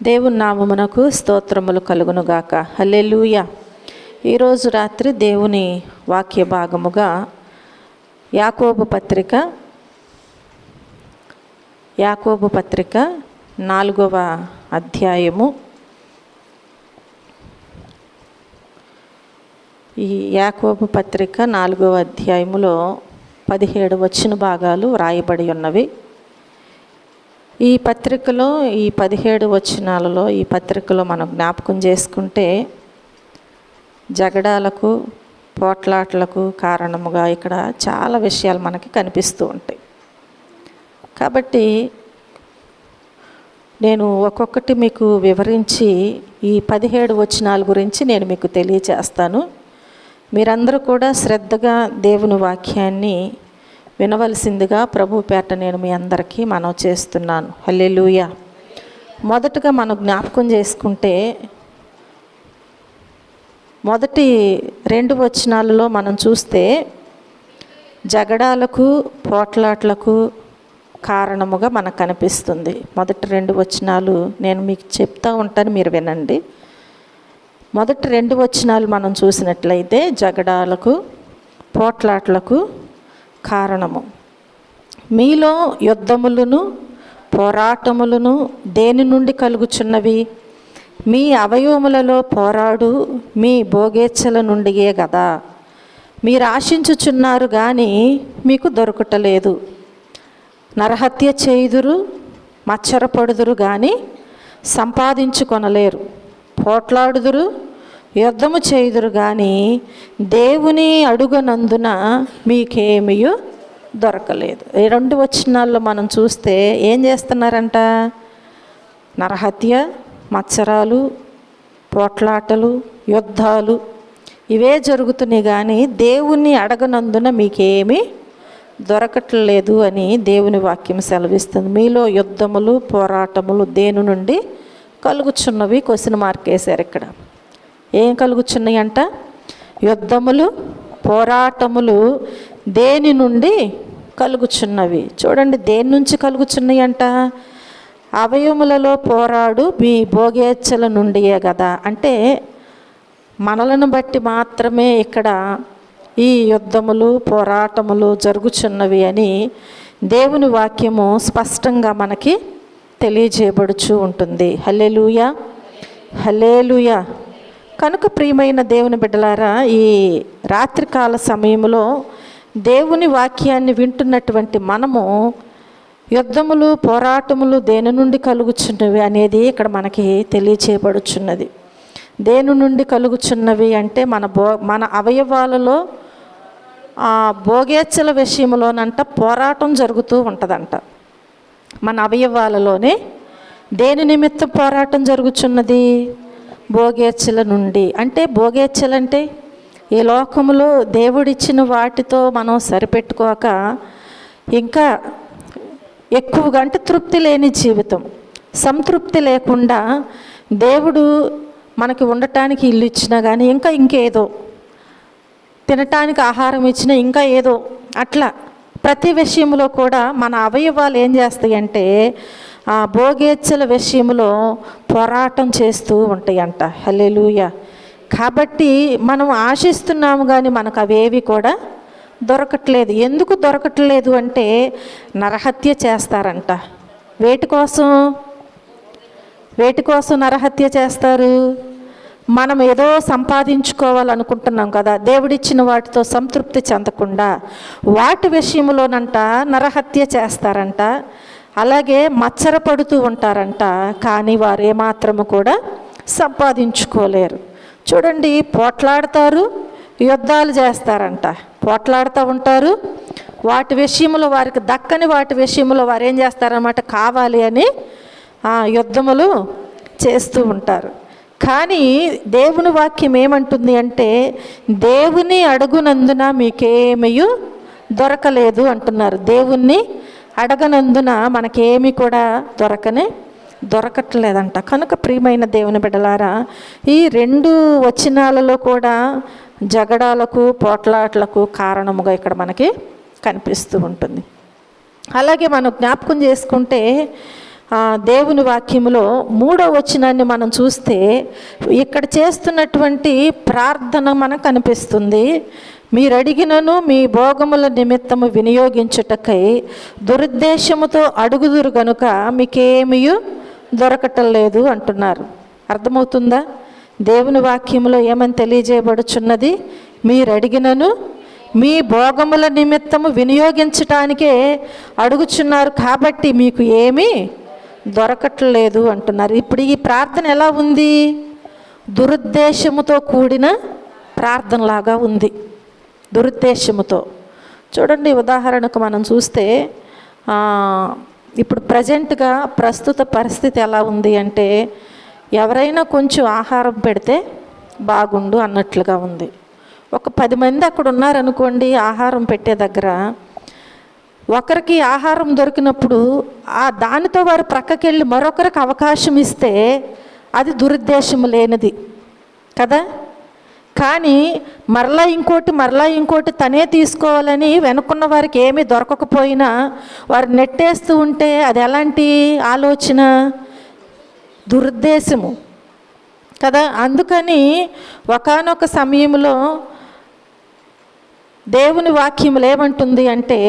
దేవుని నామమునకు స్తోత్రములు కలుగునుగాక. హల్లెలూయా. ఈరోజు రాత్రి దేవుని వాక్య భాగముగా యాకోబు పత్రిక 4వ అధ్యాయము. ఈ యాకోబు పత్రిక 4వ అధ్యాయములో 17 వచన భాగాలు రాయబడి ఉన్నవి. ఈ పత్రికలో ఈ 17 వచనాలలో ఈ పత్రికలో మనం జ్ఞాపకం చేసుకుంటే జగడాలకు పోట్లాట్లకు కారణముగా ఇక్కడ చాలా విషయాలు మనకి కనిపిస్తూ ఉంటాయి. కాబట్టి నేను ఒక్కొక్కటి మీకు వివరించి ఈ 17 వచనాల గురించి నేను మీకు తెలియచేస్తాను. మీరందరూ కూడా శ్రద్ధగా దేవుని వాక్యాన్ని వినవలసిందిగా ప్రభు పేట నేను మీ అందరికీ మనవి చేస్తున్నాను. హల్లెలూయా. మొదటగా మనం జ్ఞాపకం చేసుకుంటే మొదటి 2 వచనాలలో మనం చూస్తే జగడాలకు పోట్లాట్లకు కారణముగా మనకు కనిపిస్తుంది. మొదటి 2 వచనాలు నేను మీకు చెప్తా ఉంటాను, మీరు వినండి. మొదటి 2 వచనాలు మనం చూసినట్లయితే జగడాలకు పోట్లాట్లకు కారణము, మీలో యుద్ధములను పోరాటములను దేని నుండి కలుగుచున్నవి? మీ అవయవములలో పోరాడు మీ భోగేచ్ఛల నుండియే కదా. మీరు ఆశించుచున్నారు కానీ మీకు దొరకటలేదు. నరహత్య చేయుదురు, మచ్చరపడుదురు కానీ సంపాదించుకొనలేరు. పోట్లాడుదురు, యుద్ధము చేయుదురు కానీ దేవుని అడుగనందున మీకేమీ దొరకలేదు. ఈ 2 వచనాల్లో మనం చూస్తే ఏం చేస్తున్నారంట? నరహత్య, మత్సరాలు, పోట్లాటలు, యుద్ధాలు ఇవే జరుగుతున్నాయి కానీ దేవుని అడగనందున మీకేమీ దొరకట్లేదు అని దేవుని వాక్యం సెలవిస్తుంది. మీలో యుద్ధములు పోరాటములు దేని నుండి కలుగుచున్నవి? క్వశ్చన్ మార్క్ వేశారు ఇక్కడ. ఏం కలుగుచున్నాయి అంట? యుద్ధములు పోరాటములు దేని నుండి కలుగుచున్నవి? చూడండి, దేని నుంచి కలుగుచున్నాయి అంట? అవయములలో పోరాడు మీ భోగేచ్ఛల నుండియే కదా. అంటే మనలను బట్టి మాత్రమే ఇక్కడ ఈ యుద్ధములు పోరాటములు జరుగుచున్నవి అని దేవుని వాక్యము స్పష్టంగా మనకి తెలియజేయబడుచు ఉంటుంది. హల్లెలూయా, హల్లెలూయా. కనుక ప్రియమైన దేవుని బిడ్డలారా, ఈ రాత్రికాల సమయంలో దేవుని వాక్యాన్ని వింటున్నటువంటి మనము యుద్ధములు పోరాటములు దేని నుండి కలుగుచున్నవి అనేది ఇక్కడ మనకి తెలియచేయబడుచున్నది. దేని నుండి కలుగుచున్నవి అంటే మన అవయవాలలో భోగేచ్ఛల విషయంలోనంట పోరాటం జరుగుతూ ఉంటుందంట. మన అవయవాలలోనే దేని నిమిత్తం పోరాటం జరుగుచున్నది? భోగేచ్ఛల నుండి. అంటే భోగేచ్ఛలు అంటే ఈ లోకములో దేవుడిచ్చిన వాటితో మనం సరిపెట్టుకోక ఇంకా ఎక్కువగా, అంటే తృప్తి లేని జీవితం, సంతృప్తి లేకుండా దేవుడు మనకి ఉండటానికి ఇల్లు ఇచ్చినా కానీ ఇంకా ఇంకేదో, తినటానికి ఆహారం ఇచ్చినా ఇంకా ఏదో, అట్లా ప్రతి విషయంలో కూడా మన అవయవాలు ఏం చేస్తాయంటే ఆ భోగేచ్ఛల విషయంలో పోరాటం చేస్తూ ఉంటాయంట. హల్లెలూయా. కాబట్టి మనం ఆశిస్తున్నాము కానీ మనకు అవేవి కూడా దొరకట్లేదు. ఎందుకు దొరకట్లేదు అంటే నరహత్య చేస్తారంట. వేటి కోసం నరహత్య చేస్తారు? మనం ఏదో సంపాదించుకోవాలనుకుంటున్నాం కదా, దేవుడిచ్చిన వాటితో సంతృప్తి చెందకుండా వాటి విషయంలోనంట నరహత్య చేస్తారంట. అలాగే మచ్చరపడుతూ ఉంటారంట, కానీ వారు ఏమాత్రము కూడా సంపాదించుకోలేరు. చూడండి, పోట్లాడతారు, యుద్ధాలు చేస్తారంట. పోట్లాడుతూ ఉంటారు, వాటి విషయంలో వారికి దక్కని వాటి విషయంలో వారు ఏం చేస్తారన్నమాట, కావాలి అని యుద్ధములు చేస్తూ ఉంటారు. కానీ దేవుని వాక్యం ఏమంటుంది అంటే దేవుని అడుగునందున మీకేమీ దొరకలేదు అంటున్నారు. దేవుణ్ణి అడగనందున మనకేమీ కూడా దొరకట్లేదంట. కనుక ప్రియమైన దేవుని బిడ్డలారా, ఈ 2 వచనాలలో కూడా జగడాలకు పోట్లాట్లకు కారణముగా ఇక్కడ మనకి కనిపిస్తూ ఉంటుంది. అలాగే మనం జ్ఞాపకం చేసుకుంటే దేవుని వాక్యములో 3వ వచనాన్ని మనం చూస్తే ఇక్కడ చేస్తున్నటువంటి ప్రార్థన మనకు కనిపిస్తుంది. మీరు అడిగినను మీ భోగముల నిమిత్తము వినియోగించుటకై దురుద్దేశముతో అడుగుదురు గనుక మీకేమీ దొరకటం లేదు అంటున్నారు. అర్థమవుతుందా? దేవుని వాక్యములో ఏమని తెలియజేయబడుచున్నది? మీరు అడిగినను మీ భోగముల నిమిత్తము వినియోగించటానికే అడుగుచున్నారు కాబట్టి మీకు ఏమీ దొరకట్లేదు అంటున్నారు. ఇప్పుడు ఈ ప్రార్థన ఎలా ఉంది? దురుద్దేశముతో కూడిన ప్రార్థనలాగా ఉంది. దురుద్దేశముతో. చూడండి, ఉదాహరణకు మనం చూస్తే ఇప్పుడు ప్రస్తుత పరిస్థితి ఎలా ఉంది అంటే, ఎవరైనా కొంచెం ఆహారం పెడితే బాగుండు అన్నట్లుగా ఉంది. ఒక 10 మంది అక్కడ ఉన్నారనుకోండి, ఆహారం పెట్టే దగ్గర ఒకరికి ఆహారం దొరికినప్పుడు దానితో వారు ప్రక్కకి వెళ్ళి మరొకరికి అవకాశం ఇస్తే అది దురుద్దేశం లేనిది కదా. కానీ మరలా ఇంకోటి తనే తీసుకోవాలని వెనుకున్న వారికి ఏమీ దొరకకపోయినా వారు నెట్టేస్తూ ఉంటే అది ఎలాంటి ఆలోచన? దురుద్దేశము కదా. అందుకని ఒకానొక సమయంలో దేవుని వాక్యములు ఏమంటుంది అంటే,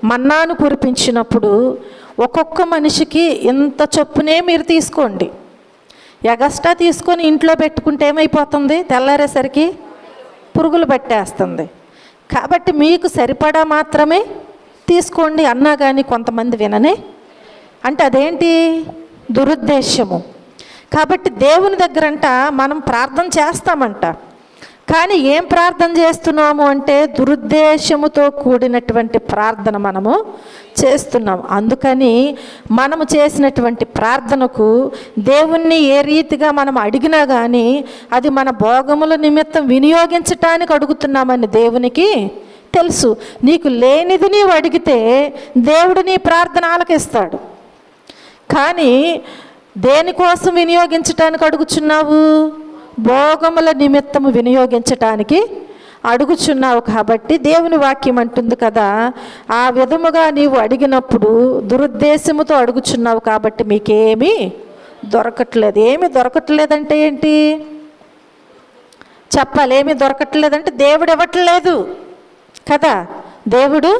మన్నాను కురిపించినప్పుడు ఒక్కొక్క మనిషికి ఇంత చొప్పునే మీరు తీసుకోండి. ఎగస్ట్రా తీసుకొని ఇంట్లో పెట్టుకుంటే ఏమైపోతుంది? తెల్లారేసరికి పురుగులు పట్టేస్తుంది. కాబట్టి మీకు సరిపడా మాత్రమే తీసుకోండి అన్నా కానీ కొంతమంది విననే. అంటే అదేంటి? దురుద్దేశము. కాబట్టి దేవుని దగ్గరంట మనం ప్రార్థన చేస్తామంట, కానీ ఏం ప్రార్థన చేస్తున్నాము అంటే దురుద్దేశముతో కూడినటువంటి ప్రార్థన మనము చేస్తున్నాము. అందుకని మనము చేసినటువంటి ప్రార్థనకు దేవుణ్ణి ఏ రీతిగా మనం అడిగినా కానీ అది మన భోగముల నిమిత్తం వినియోగించటానికి అడుగుతున్నామని దేవునికి తెలుసు. నీకు లేనిది నీవు అడిగితే దేవుడు నీ ప్రార్థన ఆలకిస్తాడు. కానీ దేనికోసం వినియోగించటానికి అడుగుచున్నావు? భోగముల నిమిత్తము వినియోగించటానికి అడుగుచున్నావు. కాబట్టి దేవుని వాక్యం అంటుంది కదా, ఆ విధముగా నీవు అడిగినప్పుడు దురుద్దేశముతో అడుగుచున్నావు కాబట్టి మీకేమీ దొరకట్లేదు. ఏమీ దొరకట్లేదంటే ఏంటి చెప్పాలి? ఏమీ దొరకట్లేదంటే దేవుడు ఇవ్వట్లేదు కదా. దేవుడు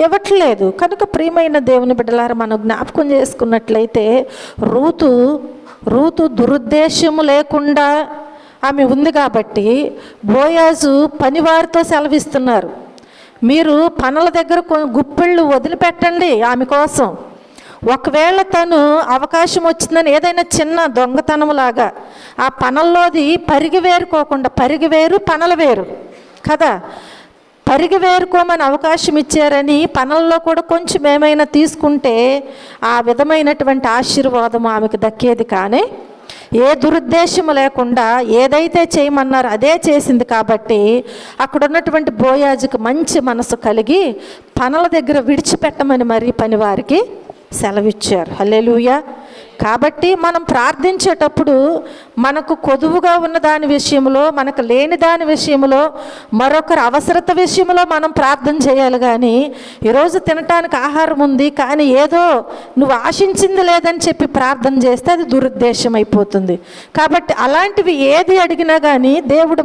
ఇవ్వట్లేదు కనుక ప్రియమైన దేవుని బిడ్డలారా, మనం జ్ఞాపకం చేసుకున్నట్లయితే రూతు దురుద్దేశము లేకుండా ఆమె ఉంది కాబట్టి బోయాజు పనివారితో సెలవిస్తున్నారు, మీరు పనుల దగ్గర గుప్పిళ్ళు వదిలిపెట్టండి ఆమె కోసం. ఒకవేళ తను అవకాశం వచ్చిందని ఏదైనా చిన్న దొంగతనంలాగా ఆ పనుల్లోది పరిగివేరు పనులు వేరు కదా. పరిగివేరుకోమని అవకాశం ఇచ్చారని పనుల్లో కూడా కొంచెం ఏమైనా తీసుకుంటే ఆ విధమైనటువంటి ఆశీర్వాదం ఆమెకు దక్కేది. కానీ ఏ దురుద్దేశము లేకుండా ఏదైతే చేయమన్నారో అదే చేసింది కాబట్టి అక్కడ ఉన్నటువంటి బోయాజుకు మంచి మనసు కలిగి పనుల దగ్గర విడిచిపెట్టమని మరీ పనివారికి సెలవిచ్చారు. హల్లెలూయా. కాబట్టి మనం ప్రార్థించేటప్పుడు మనకు కొదువుగా ఉన్న దాని విషయంలో, మనకు లేని దాని విషయంలో, మరొకరి అవసరత విషయంలో మనం ప్రార్థన చేయాలి. కానీ ఈరోజు తినటానికి ఆహారం ఉంది కానీ ఏదో నువ్వు ఆశించింది లేదని చెప్పి ప్రార్థన చేస్తే అది దురుద్దేశం అయిపోతుంది. కాబట్టి అలాంటివి ఏది అడిగినా కానీ దేవుడు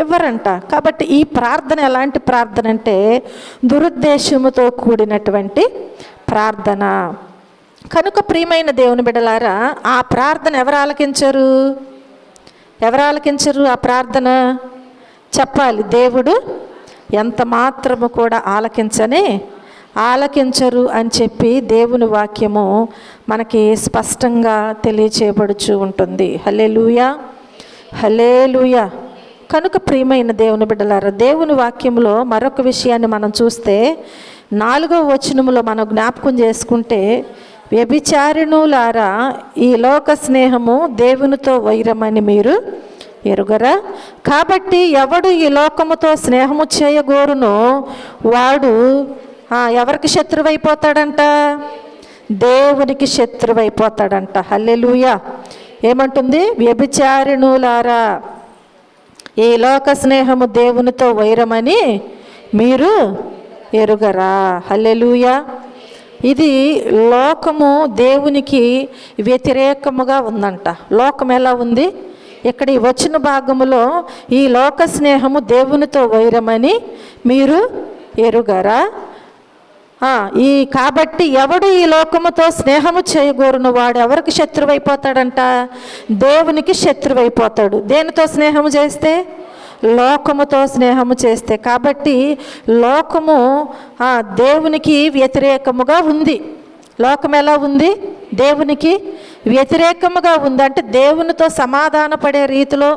ఇవ్వరంట. కాబట్టి ఈ ప్రార్థన ఎలాంటి ప్రార్థన అంటే దురుద్దేశముతో కూడినటువంటి ప్రార్థన. కనుక ప్రియమైన దేవుని బిడ్డలారా, ఆ ప్రార్థన ఎవరు ఆలకించరు? ఆ ప్రార్థన చెప్పాలి. దేవుడు ఎంత మాత్రము కూడా ఆలకించరు అని చెప్పి దేవుని వాక్యము మనకి స్పష్టంగా తెలియచేయబడుచు ఉంటుంది. హల్లెలూయా, హల్లెలూయా. కనుక ప్రియమైన దేవుని బిడ్డలారా, దేవుని వాక్యంలో మరొక విషయాన్ని మనం చూస్తే 4వ వచనములో మనం జ్ఞాపకం చేసుకుంటే, వ్యభిచారిణులారా ఈ లోక స్నేహము దేవునితో వైరమని మీరు ఎరుగరా? కాబట్టి ఎవడు ఈ లోకముతో స్నేహము చేయగోరునో వాడు ఎవరికి శత్రువైపోతాడంట? దేవునికి శత్రువైపోతాడంట. హల్లెలూయా. ఏమంటుంది? వ్యభిచారిణులారా ఈ లోక స్నేహము దేవునితో వైరమని మీరు ఎరుగరా? హల్లెలూయా. ఇది లోకము దేవునికి వ్యతిరేకముగా ఉందంట. లోకం ఎలా ఉంది? ఇక్కడ ఈ వచ్చిన భాగములో ఈ లోక స్నేహము దేవునితో వైరమని మీరు ఎరుగరా? కాబట్టి ఎవడు ఈ లోకముతో స్నేహము చేయగోరును వాడు ఎవరికి శత్రువైపోతాడంట? దేవునికి శత్రువైపోతాడు. దేనితో స్నేహము చేస్తే? లోకముతో స్నేహము చేస్తే. కాబట్టి లోకము దేవునికి వ్యతిరేకముగా ఉంది. లోకం ఎలా ఉంది? దేవునికి వ్యతిరేకముగా ఉంది. అంటే దేవునితో సమాధాన పడే రీతిలో,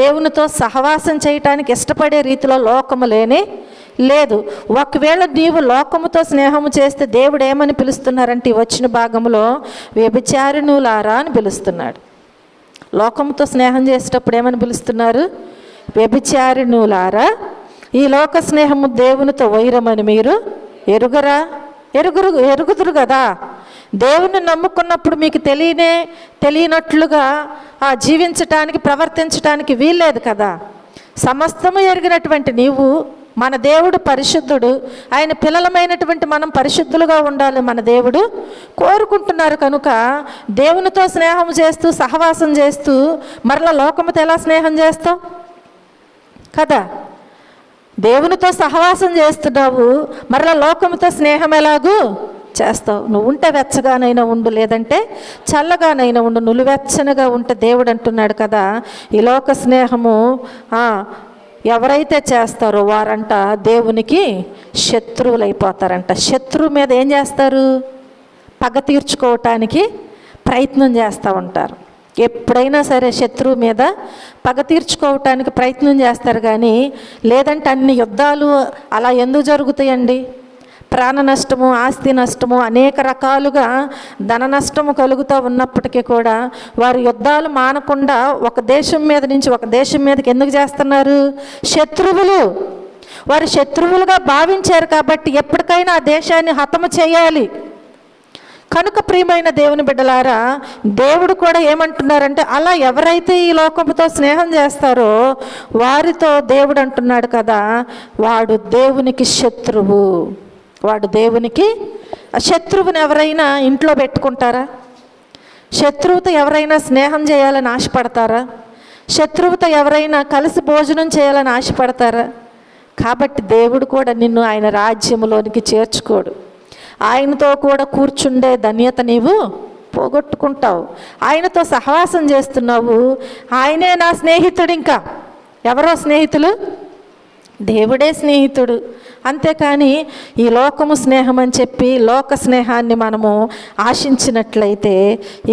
దేవునితో సహవాసం చేయటానికి ఇష్టపడే రీతిలో లోకము లేదు. ఒకవేళ నీవు లోకముతో స్నేహము చేస్తే దేవుడు ఏమని పిలుస్తున్నారంటే ఈ వచ్చిన భాగంలో వ్యభిచారిణులారా అని పిలుస్తున్నాడు. లోకముతో స్నేహం చేసేటప్పుడు ఏమని పిలుస్తున్నారు? వ్యభిచారిణులారా, ఈ లోక స్నేహము దేవునితో వైరమని మీరు ఎరుగరా? ఎరుగుదురు కదా. దేవుని నమ్ముకున్నప్పుడు మీకు తెలియనట్లుగా జీవించటానికి, ప్రవర్తించటానికి వీల్లేదు కదా. సమస్తము ఎరిగినటువంటి నీవు, మన దేవుడు పరిశుద్ధుడు, ఆయన పిల్లలమైనటువంటి మనం పరిశుద్ధులుగా ఉండాలి మన దేవుడు కోరుకుంటున్నారు. కనుక దేవునితో స్నేహం చేస్తూ, సహవాసం చేస్తూ మరలా లోకముతో ఎలా స్నేహం చేస్తావు కదా? దేవునితో సహవాసం చేస్తున్నావు, మరలా లోకముతో స్నేహం ఎలాగూ చేస్తావు? నువ్వు ఉంటే వెచ్చగానైనా ఉండు, లేదంటే చల్లగానైనా ఉండు. నులివెచ్చనగా ఉంటే దేవుడు అంటున్నాడు కదా, ఈ లోక స్నేహము ఎవరైతే చేస్తారో వారంట దేవునికి శత్రువులు అయిపోతారంట. శత్రువు మీద ఏం చేస్తారు? పగ తీర్చుకోవటానికి ప్రయత్నం చేస్తూ ఉంటారు. ఎప్పుడైనా సరే శత్రువు మీద పగ తీర్చుకోవటానికి ప్రయత్నం చేస్తారు. కానీ లేదంటే అన్ని యుద్ధాలు అలా ఎందుకు జరుగుతాయండి? ప్రాణ నష్టము, ఆస్తి నష్టము, అనేక రకాలుగా ధన నష్టము కలుగుతూ ఉన్నప్పటికీ కూడా వారు యుద్ధాలు మానకుండా ఒక దేశం మీద నుంచి ఒక దేశం మీదకి ఎందుకు చేస్తున్నారు? శత్రువులు. వారు శత్రువులుగా భావించారు కాబట్టి ఎప్పటికైనా ఆ దేశాన్ని హతము చేయాలి. కనుక ప్రియమైన దేవుని బిడ్డలారా, దేవుడు కూడా ఏమంటున్నారంటే అలా ఎవరైతే ఈ లోకముతో స్నేహం చేస్తారో వారితో దేవుడు అంటున్నాడు కదా, వాడు దేవునికి శత్రువు. వాడు దేవునికి శత్రువుని ఎవరైనా ఇంట్లో పెట్టుకుంటారా? శత్రువుతో ఎవరైనా స్నేహం చేయాలని ఆశపడతారా? శత్రువుతో ఎవరైనా కలిసి భోజనం చేయాలని ఆశపడతారా? కాబట్టి దేవుడు కూడా నిన్ను ఆయన రాజ్యములోనికి చేర్చుకోడు. ఆయనతో కూడా కూర్చుండే ధన్యత నీవు పోగొట్టుకుంటావు. ఆయనతో సహవాసం చేస్తున్నావు, ఆయనే నా స్నేహితుడు. ఇంకా ఎవరో స్నేహితులు? దేవుడే స్నేహితుడు. అంతేకాని ఈ లోకము స్నేహం అని చెప్పి లోక స్నేహాన్ని మనము ఆశించినట్లయితే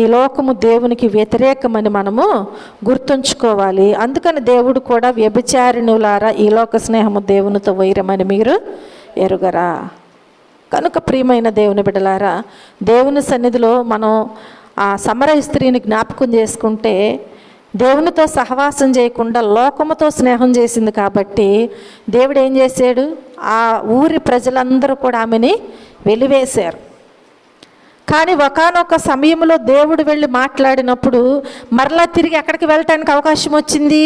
ఈ లోకము దేవునికి వ్యతిరేకమని మనము గుర్తుంచుకోవాలి. అందుకని దేవుడు కూడా వ్యభిచారిణులారా, ఈ లోక స్నేహము దేవునితో వైరమని మీరు ఎరుగరా? కనుక ప్రియమైన దేవుని బిడ్డలారా, దేవుని సన్నిధిలో మనం ఆ సమరయ స్త్రీని జ్ఞాపకం చేసుకుంటే దేవునితో సహవాసం చేయకుండా లోకముతో స్నేహం చేసింది కాబట్టి దేవుడు ఏం చేశాడు? ఆ ఊరి ప్రజలందరూ కూడా ఆమెని వెలివేశారు. కానీ ఒకానొక సమయంలో దేవుడు వెళ్ళి మాట్లాడినప్పుడు మరలా తిరిగి ఎక్కడికి వెళ్ళటానికి అవకాశం వచ్చింది?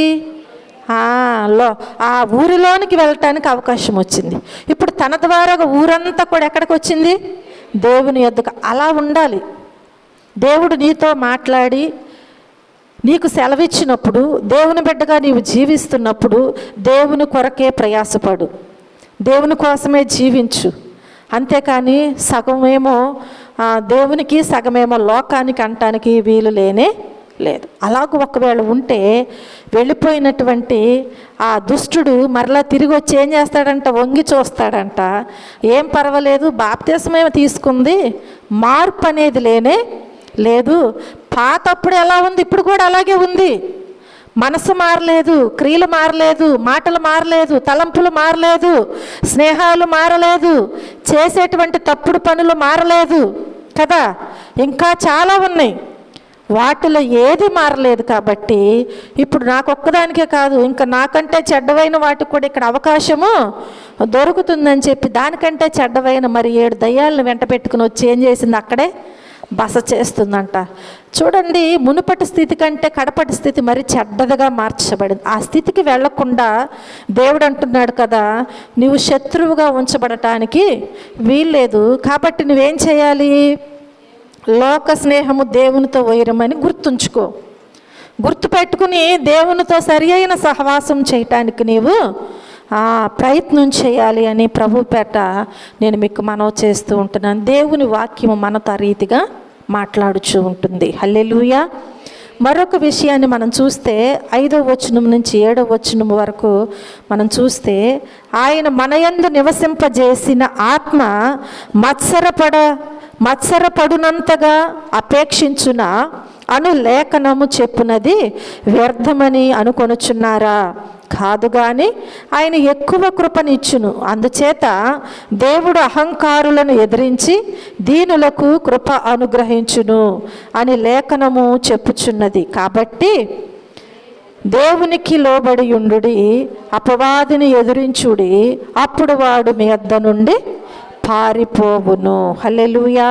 ఆ ఊరిలోనికి వెళ్ళటానికి అవకాశం వచ్చింది. ఇప్పుడు తన ద్వారా ఊరంతా కూడా ఎక్కడికి వచ్చింది? దేవుని యొద్దకు. అలా ఉండాలి. దేవుడు నీతో మాట్లాడి నీకు సెలవిచ్చినప్పుడు, దేవుని బిడ్డగా నీవు జీవిస్తున్నప్పుడు దేవుని కొరకే ప్రయాసపడు, దేవుని కోసమే జీవించు. అంతేకాని సగమేమో దేవునికి సగమేమో లోకానికి అంటానికి వీలు లేదు. అలాగూ ఒకవేళ ఉంటే వెళ్ళిపోయినటువంటి ఆ దుష్టుడు మరలా తిరిగి వచ్చి ఏం చేస్తాడంట? వంగి చూస్తాడంట. ఏం పర్వాలేదు, బాప్తిస్మేమో తీసుకుంది, మార్పు అనేది లేదు. పాతప్పుడు ఎలా ఉంది ఇప్పుడు కూడా అలాగే ఉంది. మనసు మారలేదు, క్రియలు మారలేదు, మాటలు మారలేదు, తలంపులు మారలేదు, స్నేహాలు మారలేదు, చేసేటువంటి తప్పుడు పనులు మారలేదు కదా. ఇంకా చాలా ఉన్నాయి, వాటిలో ఏది మారలేదు. కాబట్టి ఇప్పుడు నాకొక్కదానికే కాదు, ఇంకా నాకంటే చెడ్డవైన వాటికి కూడా ఇక్కడ అవకాశము దొరుకుతుందని చెప్పి దానికంటే చెడ్డవైన మరి 7 దయ్యాలను వెంట పెట్టుకుని వచ్చి ఏం చేసింది? అక్కడే బస చేస్తుందంట. చూడండి, మునుపటి స్థితి కంటే కడపటి స్థితి మరి చెడ్డదిగా మార్చబడింది. ఆ స్థితికి వెళ్లకుండా దేవుడు అంటున్నాడు కదా, నీవు శత్రువుగా ఉంచబడటానికి వీల్లేదు. కాబట్టి నువ్వేం చేయాలి? లోక స్నేహము దేవునితో వైరమని గుర్తుంచుకో. గుర్తుపెట్టుకుని దేవునితో సరి అయిన సహవాసం చేయటానికి నీవు ప్రయత్నం చేయాలి అని ప్రభు పేట నేను మీకు మనవి చేస్తూ ఉంటున్నాను. దేవుని వాక్యము మనతో రీతిగా మాట్లాడుచూ ఉంటుంది. హల్లెలూయా. మరొక విషయాన్ని మనం చూస్తే 5వ వచనం నుంచి 7వ వచనం వరకు మనం చూస్తే, ఆయన మనయందు నివసింపజేసిన ఆత్మ మత్సరపడునంతగా అపేక్షించున అను లేఖనము చెప్పునది వ్యర్థమని అనుకొనుచున్నారా? కాదు గాని ఆయన ఎక్కువ కృపనిచ్చును. అందుచేత దేవుడు అహంకారులను ఎదిరించి దీనులకు కృప అనుగ్రహించును అని లేఖనము చెప్పుచున్నది. కాబట్టి దేవునికి లోబడి ఉండుడి, అపవాదిని ఎదురించుడి, అప్పుడు వాడు మీ వద్ద నుండి పారిపోవును. హల్లెలూయా,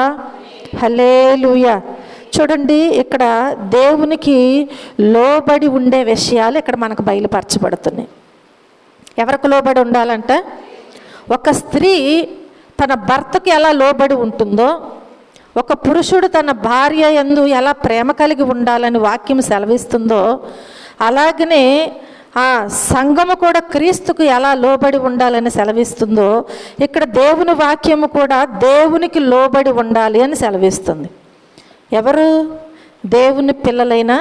హల్లెలూయా. చూడండి, ఇక్కడ దేవునికి లోబడి ఉండే విషయాలు ఇక్కడ మనకు బయలుపరచబడుతున్నాయి. ఎవరికి లోబడి ఉండాలంట? ఒక స్త్రీ తన భర్తకు ఎలా లోబడి ఉంటుందో, ఒక పురుషుడు తన భార్య యందు ఎలా ప్రేమ కలిగి ఉండాలని వాక్యం సెలవిస్తుందో, అలాగనే ఆ సంఘము కూడా క్రీస్తుకు ఎలా లోబడి ఉండాలని సెలవిస్తుందో, ఇక్కడ దేవుని వాక్యము కూడా దేవునికి లోబడి ఉండాలి అని సెలవిస్తుంది. ఎవరు? దేవుని పిల్లలైన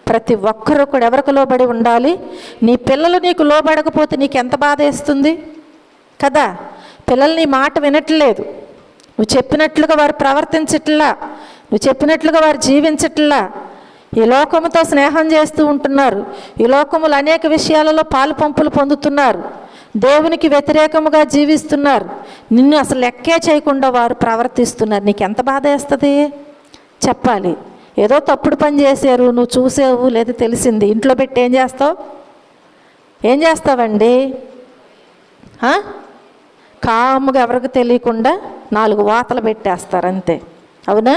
ప్రతి ఒక్కరూ కూడా ఎవరికి లోబడి ఉండాలి? నీ పిల్లలు నీకు లోబడకపోతే నీకు ఎంత బాధ వేస్తుంది కదా. పిల్లలు నీ మాట వినట్లేదు, నువ్వు చెప్పినట్లుగా వారు ప్రవర్తించట్లా, నువ్వు చెప్పినట్లుగా వారు జీవించట్లా. ఈ లోకముతో స్నేహం చేస్తూ ఉంటున్నారు, ఈ లోకములు అనేక విషయాలలో పాలు పంపులు పొందుతున్నారు, దేవునికి వ్యతిరేకముగా జీవిస్తున్నారు, నిన్ను అసలు లెక్కే చేయకుండా వారు ప్రవర్తిస్తున్నారు. నీకు ఎంత బాధ వేస్తుంది చెప్పాలి. ఏదో తప్పుడు పని చేశారు, నువ్వు చూసావు లేదా తెలిసింది, ఇంట్లో పెట్టి ఏం చేస్తావండి? కాముగా ఎవరికి తెలియకుండా 4 వాతలు పెట్టేస్తారు అంతే. అవునా?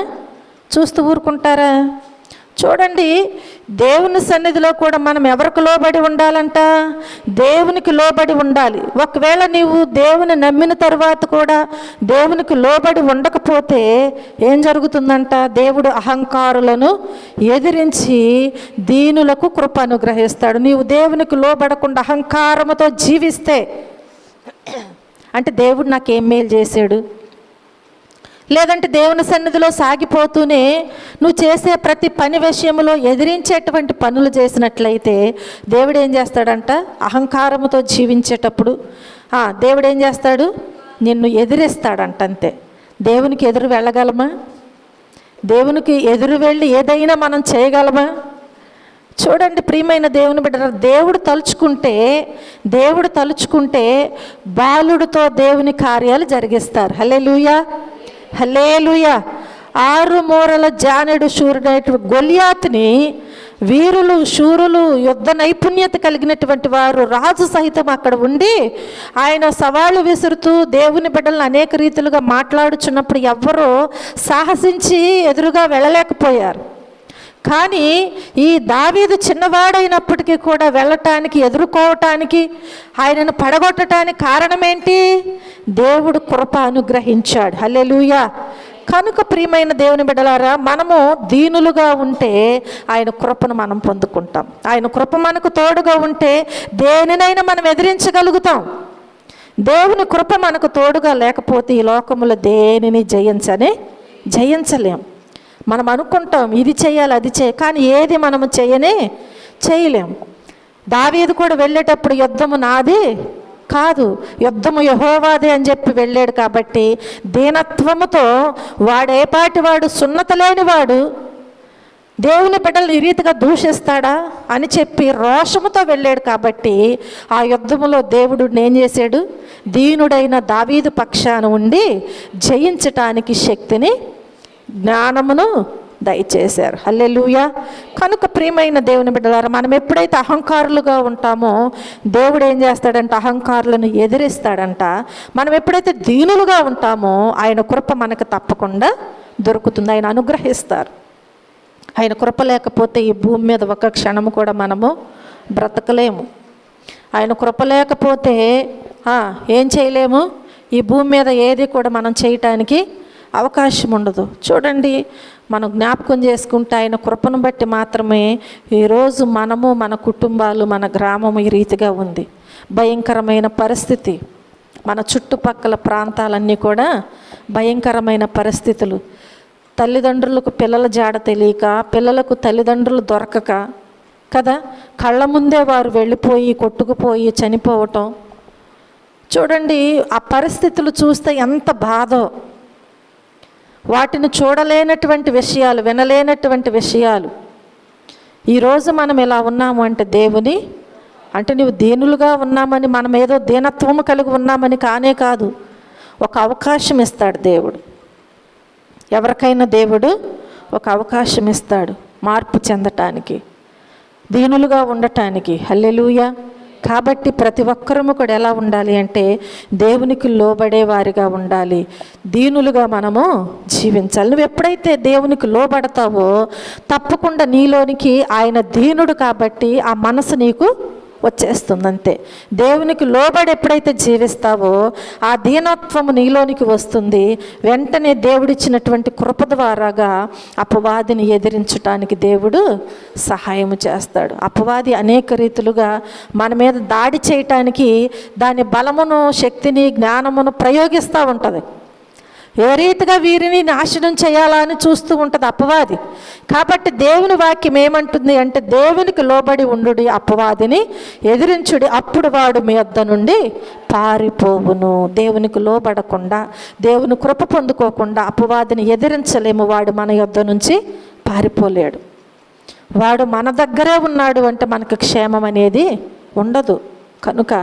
చూస్తూ ఊరుకుంటారా? చూడండి, దేవుని సన్నిధిలో కూడా మనం ఎవరికి లోబడి ఉండాలంట? దేవునికి లోబడి ఉండాలి. ఒకవేళ నీవు దేవుని నమ్మిన తర్వాత కూడా దేవునికి లోబడి ఉండకపోతే ఏం జరుగుతుందంట? దేవుడు అహంకారులను ఎదిరించి దీనులకు కృప అనుగ్రహిస్తాడు. నీవు దేవునికి లోబడకుండా అహంకారముతో జీవిస్తే అంటే దేవుడు నాకేం మేలు చేశాడు, లేదంటే దేవుని సన్నిధిలో సాగిపోతూనే నువ్వు చేసే ప్రతి పని విషయంలో ఎదిరించేటువంటి పనులు చేసినట్లయితే దేవుడు ఏం చేస్తాడంట? అహంకారముతో జీవించేటప్పుడు దేవుడు ఏం చేస్తాడు? నిన్ను ఎదిరిస్తాడంట. అంతే. దేవునికి ఎదురు వెళ్ళగలమా? దేవునికి ఎదురు వెళ్ళి ఏదైనా మనం చేయగలమా? చూడండి ప్రియమైన దేవుని బిడ్డ, దేవుడు తలుచుకుంటే బాలుడితో దేవుని కార్యాలు జరిగిస్తారు. హల్లెలూయా, హల్లెలూయా. 6 మూరల జానెడు శూరుడైన గొలియాతుని వీరులు, శూరులు, యుద్ధ నైపుణ్యత కలిగినటువంటి వారు రాజు సహితం అక్కడ ఉండి ఆయన సవాళ్ళు విసురుతూ దేవుని బిడ్డలను అనేక రీతిలుగా మాట్లాడుచున్నప్పుడు ఎవ్వరూ సాహసించి ఎదురుగా వెళ్ళలేకపోయారు. కానీ ఈ దావీదు చిన్నవాడైనప్పటికీ కూడా వెళ్ళటానికి, ఎదుర్కోవటానికి, ఆయనను పడగొట్టడానికి కారణం ఏంటి? దేవుడు కృప అనుగ్రహించాడు. హల్లెలూయా. కనుక ప్రియమైన దేవుని బిడ్డలారా, మనము దీనులుగా ఉంటే ఆయన కృపను మనం పొందుకుంటాం. ఆయన కృప మనకు తోడుగా ఉంటే దేనినైనా మనం ఎదిరించగలుగుతాం. దేవుని కృప మనకు తోడుగా లేకపోతే ఈ లోకములో దేనిని జయించలేం. మనం అనుకుంటాం ఇది చేయాలి అది కానీ ఏది మనము చేయలేం. దావీదు కూడా వెళ్ళేటప్పుడు యుద్ధము నాది కాదు, యుద్ధము యెహోవాదే అని చెప్పి వెళ్ళాడు. కాబట్టి దీనత్వముతో వాడేపాటి వాడు, సున్నత లేనివాడు దేవుని బిడ్డలు ఈ రీతిగా దూషిస్తాడా అని చెప్పి రోషముతో వెళ్ళాడు. కాబట్టి ఆ యుద్ధములో దేవుడు ఏం చేశాడు? దీనుడైన దావీదు పక్షాన ఉండి జయించటానికి శక్తిని, జ్ఞానమును దయచేశారు. హల్లెలూయా. కనుక ప్రియమైన దేవుని బిడ్డలారా, మనం ఎప్పుడైతే అహంకారులుగా ఉంటామో దేవుడు ఏం చేస్తాడంట? అహంకారులను ఎదిరిస్తాడంట. మనం ఎప్పుడైతే దీనులుగా ఉంటామో ఆయన కృప మనకు తప్పకుండా దొరుకుతుంది. ఆయన అనుగ్రహిస్తారు. ఆయన కృప లేకపోతే ఈ భూమి మీద ఒక క్షణము కూడా మనము బ్రతకలేము. ఆయన కృప లేకపోతే ఏం చేయలేము. ఈ భూమి మీద ఏది కూడా మనం చేయటానికి అవకాశం ఉండదు. చూడండి, మనం జ్ఞాపకం చేసుకుంటే ఆయన కృపను బట్టి మాత్రమే ఈరోజు మనము, మన కుటుంబాలు, మన గ్రామం ఈ రీతిగా ఉంది. భయంకరమైన పరిస్థితి, మన చుట్టుపక్కల ప్రాంతాలన్నీ కూడా భయంకరమైన పరిస్థితులు. తల్లిదండ్రులకు పిల్లల జాడ తెలియక, పిల్లలకు తల్లిదండ్రులు దొరకక కదా, కళ్ళ ముందే వారు వెళ్ళిపోయి కొట్టుకుపోయి చనిపోవటం. చూడండి, ఆ పరిస్థితులు చూస్తే ఎంత బాధో. వాటిని చూడలేనటువంటి విషయాలు, వినలేనటువంటి విషయాలు. ఈరోజు మనం ఇలా ఉన్నాము అంటే దేవుని అంటే నువ్వు దీనులుగా ఉన్నామని, మనం ఏదో దీనత్వము కలిగి ఉన్నామని కానే కాదు. ఒక అవకాశం ఇస్తాడు దేవుడు. ఎవరికైనా దేవుడు ఒక అవకాశం ఇస్తాడు మార్పు చెందటానికి, దీనులుగా ఉండటానికి. హల్లెలూయా. కాబట్టి ప్రతి ఒక్కరము కూడా ఎలా ఉండాలి అంటే దేవునికి లోబడే వారిగా ఉండాలి, దీనులుగా మనము జీవించాలి. నువ్వు ఎప్పుడైతే దేవునికి లోబడతావో తప్పకుండా నీలోనికి ఆయన దీనుడు కాబట్టి ఆ మనసు నీకు వచ్చేస్తుంది. అంతే. దేవునికి లోబడి ఎప్పుడైతే జీవిస్తావో ఆ దీనత్వము నీలోనికి వస్తుంది. వెంటనే దేవుడిచ్చినటువంటి కృప ద్వారాగా అపవాదిని ఎదిరించడానికి దేవుడు సహాయం చేస్తాడు. అపవాది అనేక రీతులుగా మన మీద దాడి చేయటానికి దాని బలమును, శక్తిని, జ్ఞానమును ప్రయోగిస్తూ ఉంటుంది. ఏ రీతిగా వీరిని నాశనం చేయాలని చూస్తూ ఉంటుంది అపవాది. కాబట్టి దేవుని వాక్యం ఏమంటుంది అంటే దేవునికి లోబడి ఉండుడి, అపవాదిని ఎదిరించుడి, అప్పుడు వాడు మీ వద్ద నుండి పారిపోవును. దేవునికి లోబడకుండా, దేవుని కృప పొందుకోకుండా అపవాదిని ఎదిరించలేము. వాడు మన వద్ద నుంచి పారిపోలేడు. వాడు మన దగ్గరే ఉన్నాడు అంటే మనకు క్షేమం అనేది ఉండదు. కనుక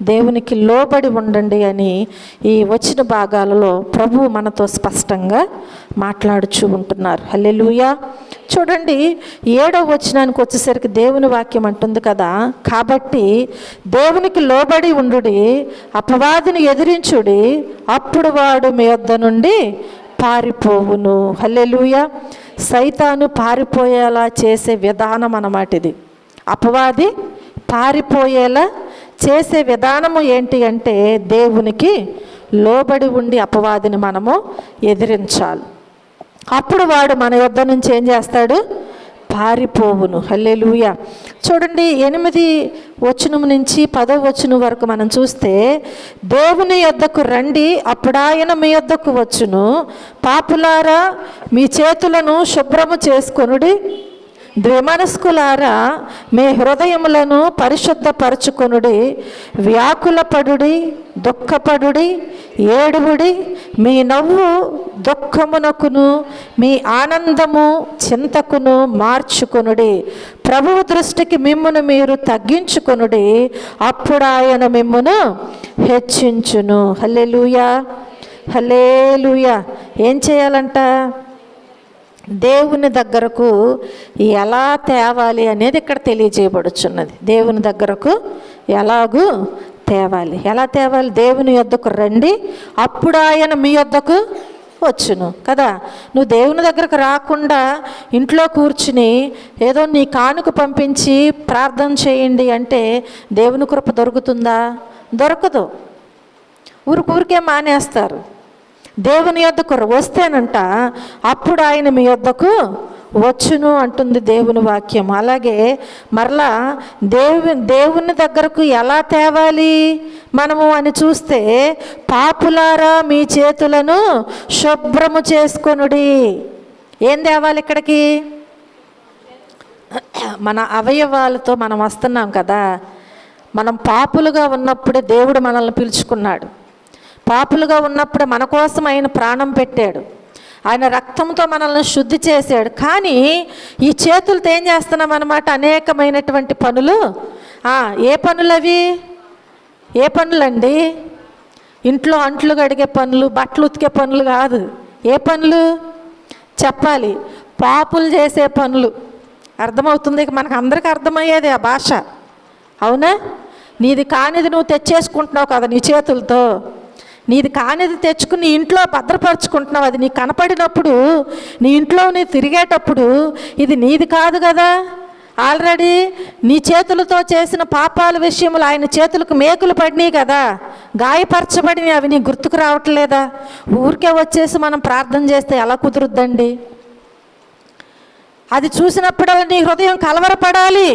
దేవునికి లోబడి ఉండండి అని ఈ వచ్చిన భాగాలలో ప్రభువు మనతో స్పష్టంగా మాట్లాడుచూ ఉంటున్నారు. హల్లెలూయా. చూడండి, 7వ వచనానికి వచ్చేసరికి దేవుని వాక్యం అంటుంది కదా, కాబట్టి దేవునికి లోబడి ఉండుడి, అపవాదిని ఎదిరించుడి, అప్పుడు వాడు మీ వద్ద నుండి పారిపోవును. హల్లెలూయా. సైతాను పారిపోయేలా చేసే విధానం అన్నమాట ఇది. అపవాది పారిపోయేలా చేసే విధానము ఏంటి అంటే దేవునికి లోబడి ఉండి అపవాదిని మనము ఎదిరించాలి. అప్పుడు వాడు మన యొద్ద నుంచి ఏం చేస్తాడు? పారిపోవును. హల్లెలూయా. చూడండి, 8వ వచనం నుంచి 10వ వచనం వరకు మనం చూస్తే, దేవుని యొద్దకు రండి, అప్పుడాయన మీ యొద్దకు వచ్చును. పాపులారా మీ చేతులను శుభ్రము చేసుకొనుడి, ద్విమనస్కులారా మీ హృదయములను పరిశుద్ధపరచుకొనుడి, వ్యాకులపడుడి, దుఃఖపడుడి, ఏడువుడి, మీ నవ్వు దుఃఖమునకును మీ ఆనందము చింతకును మార్చుకొనుడి. ప్రభువు దృష్టికి మిమ్మును మీరు తగ్గించుకొనుడి, అప్పుడు ఆయన మిమ్మును హెచ్చించును. హల్లెలూయా. హల్లెలూయా. ఏం చేయాలంట? దేవుని దగ్గరకు ఎలా తేవాలి అనేది ఇక్కడ తెలియజేయబడుచున్నది. దేవుని దగ్గరకు ఎలాగూ తేవాలి. ఎలా తేవాలి? దేవుని యొద్దకు రండి, అప్పుడు ఆయన మీ యొద్దకు వచ్చును కదా. నువ్వు దేవుని దగ్గరకు రాకుండా ఇంట్లో కూర్చుని ఏదో నీ కానుక పంపించి ప్రార్థన చేయండి అంటే దేవుని కృప దొరుకుతుందా? దొరకదు. ఊరికే మానేస్తారు. దేవుని యొద్దకు వస్తేనంట అప్పుడు ఆయన మీ యొద్దకు వచ్చును అంటుంది దేవుని వాక్యం. అలాగే మరలా దేవుని దగ్గరకు ఎలా తేవాలి మనము అని చూస్తే, పాపులారా మీ చేతులను శుభ్రము చేసుకొనుడి. ఏం తేవాలి ఇక్కడికి? మన అవయవాలతో మనం వస్తున్నాం కదా. మనం పాపులుగా ఉన్నప్పుడే దేవుడు మనల్ని పిలుచుకున్నాడు. పాపులుగా ఉన్నప్పుడు మన కోసం ఆయన ప్రాణం పెట్టాడు. ఆయన రక్తంతో మనల్ని శుద్ధి చేశాడు. కానీ ఈ చేతులతో ఏం చేస్తున్నాం అన్నమాట? అనేకమైనటువంటి పనులు. ఏ పనులు అవి? ఏ పనులండి? ఇంట్లో అంట్లు కడిగే పనులు, బట్టలు ఉతికే పనులు కాదు. ఏ పనులు చెప్పాలి? పాపులు చేసే పనులు. అర్థమవుతుంది? మనకు అందరికీ అర్థమయ్యేది ఆ భాష. అవునా? నీది కానిది నువ్వు తెచ్చేసుకుంటున్నావు కదా నీ చేతులతో. నీది కానిది తెచ్చుకుని నీ ఇంట్లో భద్రపరుచుకుంటున్నావు. అది నీకు కనపడినప్పుడు, నీ ఇంట్లో నీ తిరిగేటప్పుడు ఇది నీది కాదు కదా. ఆల్రెడీ నీ చేతులతో చేసిన పాపాల విషయములు ఆయన చేతులకు మేకులు పడినాయి కదా, గాయపరచబడినవి. అవి నీ గుర్తుకు రావట్లేదా? ఊరికే వచ్చేసి మనం ప్రార్థన చేస్తే ఎలా కుదురుద్దండి? అది చూసినప్పుడల్లా నీ హృదయం కలవరపడాలి.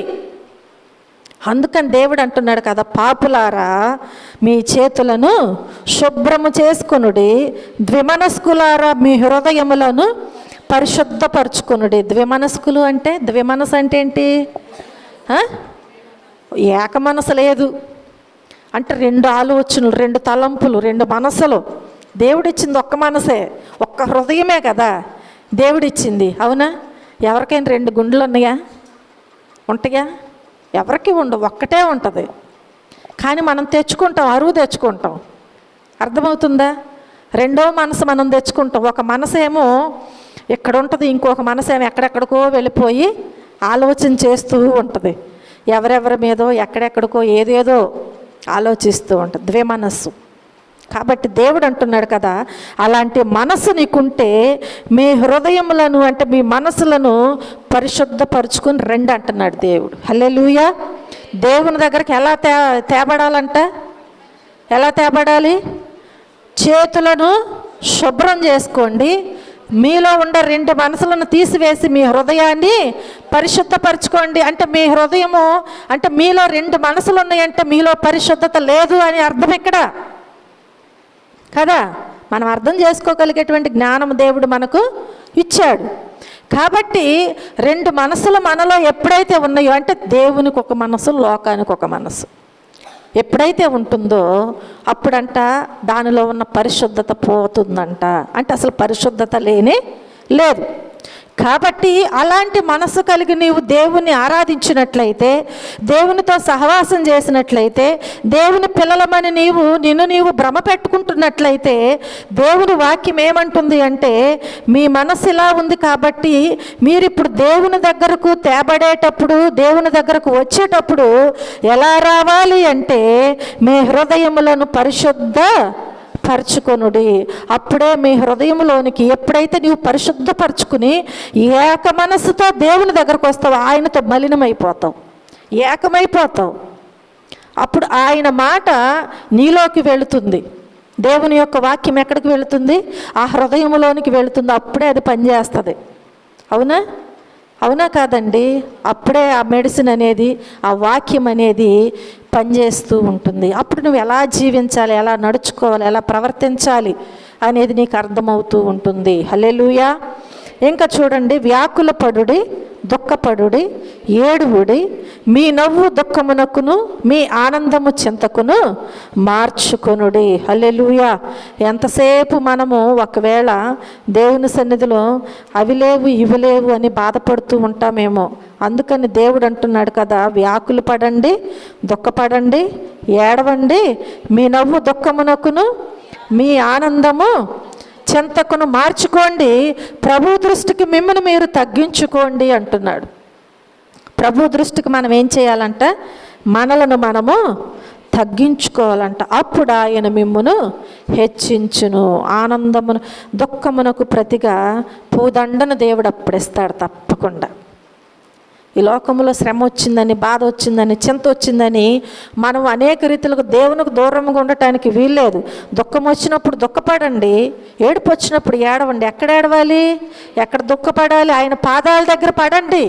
అందుకని దేవుడు అంటున్నాడు కదా, పాపులారా మీ చేతులను శుభ్రము చేసుకొనుడి, ద్విమనస్కులారా మీ హృదయములను పరిశుద్ధపరచుకొనుడి. ద్విమనస్కులు అంటే, ద్విమనసు అంటే ఏంటి? ఏక మనసు లేదు అంటే, రెండు ఆలోచనలు, రెండు తలంపులు, రెండు మనసులు. దేవుడిచ్చింది ఒక్క మనసే, ఒక్క హృదయమే కదా దేవుడిచ్చింది. అవునా? ఎవరికైనా రెండు గుండెలు ఉన్నాయా? ఉంటాయా? ఎవరికి ఉండవు, ఒక్కటే ఉంటుంది. కానీ మనం తెచ్చుకుంటాం, అరువు తెచ్చుకుంటాం. అర్థమవుతుందా? రెండో మనసు మనం తెచ్చుకుంటాం. ఒక మనసు ఏమో ఇక్కడ ఉంటుంది, ఇంకొక మనసు ఏమో ఎక్కడెక్కడికో వెళ్ళిపోయి ఆలోచన చేస్తూ ఉంటుంది. ఎవరెవరి మీదో ఎక్కడెక్కడికో ఏదేదో ఆలోచిస్తూ ఉంటుంది, ద్విమనస్సు. కాబట్టి దేవుడు అంటున్నాడు కదా, అలాంటి మనసు నీకుంటే మీ హృదయములను అంటే మీ మనసులను పరిశుద్ధపరుచుకుని రండి అంటున్నాడు దేవుడు. హల్లెలూయా. దేవుని దగ్గరికి ఎలా తేబడాలంట? ఎలా తేబడాలి? చేతులను శుభ్రం చేసుకోండి, మీలో ఉండే రెండు మనసులను తీసివేసి మీ హృదయాన్ని పరిశుద్ధపరచుకోండి. అంటే మీ హృదయము అంటే మీలో రెండు మనసులు ఉన్నాయంటే మీలో పరిశుద్ధత లేదు అని అర్థం ఇక్కడ కదా. మనం అర్థం చేసుకోగలిగేటువంటి జ్ఞానం దేవుడు మనకు ఇచ్చాడు. కాబట్టి రెండు మనసులు మనలో ఎప్పుడైతే ఉన్నాయో, అంటే దేవునికి ఒక మనసు, లోకానికి ఒక మనసు ఎప్పుడైతే ఉంటుందో అప్పుడంట దానిలో ఉన్న పరిశుద్ధత పోతుందంట. అంటే అసలు పరిశుద్ధత లేనే లేదు. కాబట్టి అలాంటి మనసు కలిగి నీవు దేవుని ఆరాధించినట్లయితే, దేవునితో సహవాసం చేసినట్లయితే, దేవుని పిల్లలమని నిన్ను భ్రమ పెట్టుకుంటున్నట్లయితే, దేవుని వాక్యం ఏమంటుంది అంటే, మీ మనసు ఇలా ఉంది కాబట్టి మీరిప్పుడు దేవుని దగ్గరకు తేబడేటప్పుడు, దేవుని దగ్గరకు వచ్చేటప్పుడు ఎలా రావాలి అంటే, మీ హృదయములను పరుచుకొనుడి. అప్పుడే మీ హృదయంలోనికి ఎప్పుడైతే నీవు పరిశుద్ధపరచుకుని ఏక మనసుతో దేవుని దగ్గరకు వస్తావు, ఆయనతో మలినమైపోతావు, ఏకమైపోతావు. అప్పుడు ఆయన మాట నీలోకి వెళుతుంది. దేవుని యొక్క వాక్యం ఎక్కడికి వెళుతుంది? ఆ హృదయంలోనికి వెళుతుంది. అప్పుడే అది పనిచేస్తుంది. అవునా? అవునా కాదండి? అప్పుడే ఆ మెడిసిన్ అనేది, ఆ వాక్యం అనేది పనిచేస్తూ ఉంటుంది. అప్పుడు నువ్వు ఎలా జీవించాలి, ఎలా నడుచుకోవాలి, ఎలా ప్రవర్తించాలి అనేది నీకు అర్థమవుతూ ఉంటుంది. హల్లెలూయా. ఇంకా చూడండి, వ్యాకులపడుడి, దుఃఖపడుడి, ఏడువుడి, మీ నవ్వు దుఃఖమునకును మీ ఆనందము చింతకును మార్చుకొనుడి. హల్లెలూయా. ఎంతసేపు మనము ఒకవేళ దేవుని సన్నిధిలో అవి లేవు ఇవి లేవు అని బాధపడుతూ ఉంటామేమో. అందుకని దేవుడు అంటున్నాడు కదా, వ్యాకులు పడండి, దుఃఖపడండి, ఏడవండి, మీ నవ్వు దుఃఖమునకును మీ ఆనందము చింతకును మార్చుకోండి, ప్రభు దృష్టికి మిమ్మల్ని మీరు తగ్గించుకోండి అంటున్నాడు. ప్రభు దృష్టికి మనం ఏం చేయాలంట? మనలను మనము తగ్గించుకోవాలంట. అప్పుడు ఆయన మిమ్మును హెచ్చించును. ఆనందమును దుఃఖమునకు ప్రతిగా పూదండను దేవుడు అప్పుడిస్తాడు తప్పకుండా. ఈ లోకంలో శ్రమ వచ్చిందని, బాధ వచ్చిందని, చింత వచ్చిందని మనం అనేక రీతులకు దేవునికి దూరంగా ఉండటానికి వీల్లేదు. దుఃఖం వచ్చినప్పుడు దుఃఖపడండి, ఏడుపు వచ్చినప్పుడు ఏడవండి. ఎక్కడ ఏడవాలి? ఎక్కడ దుఃఖపడాలి? ఆయన పాదాల దగ్గర పడండి.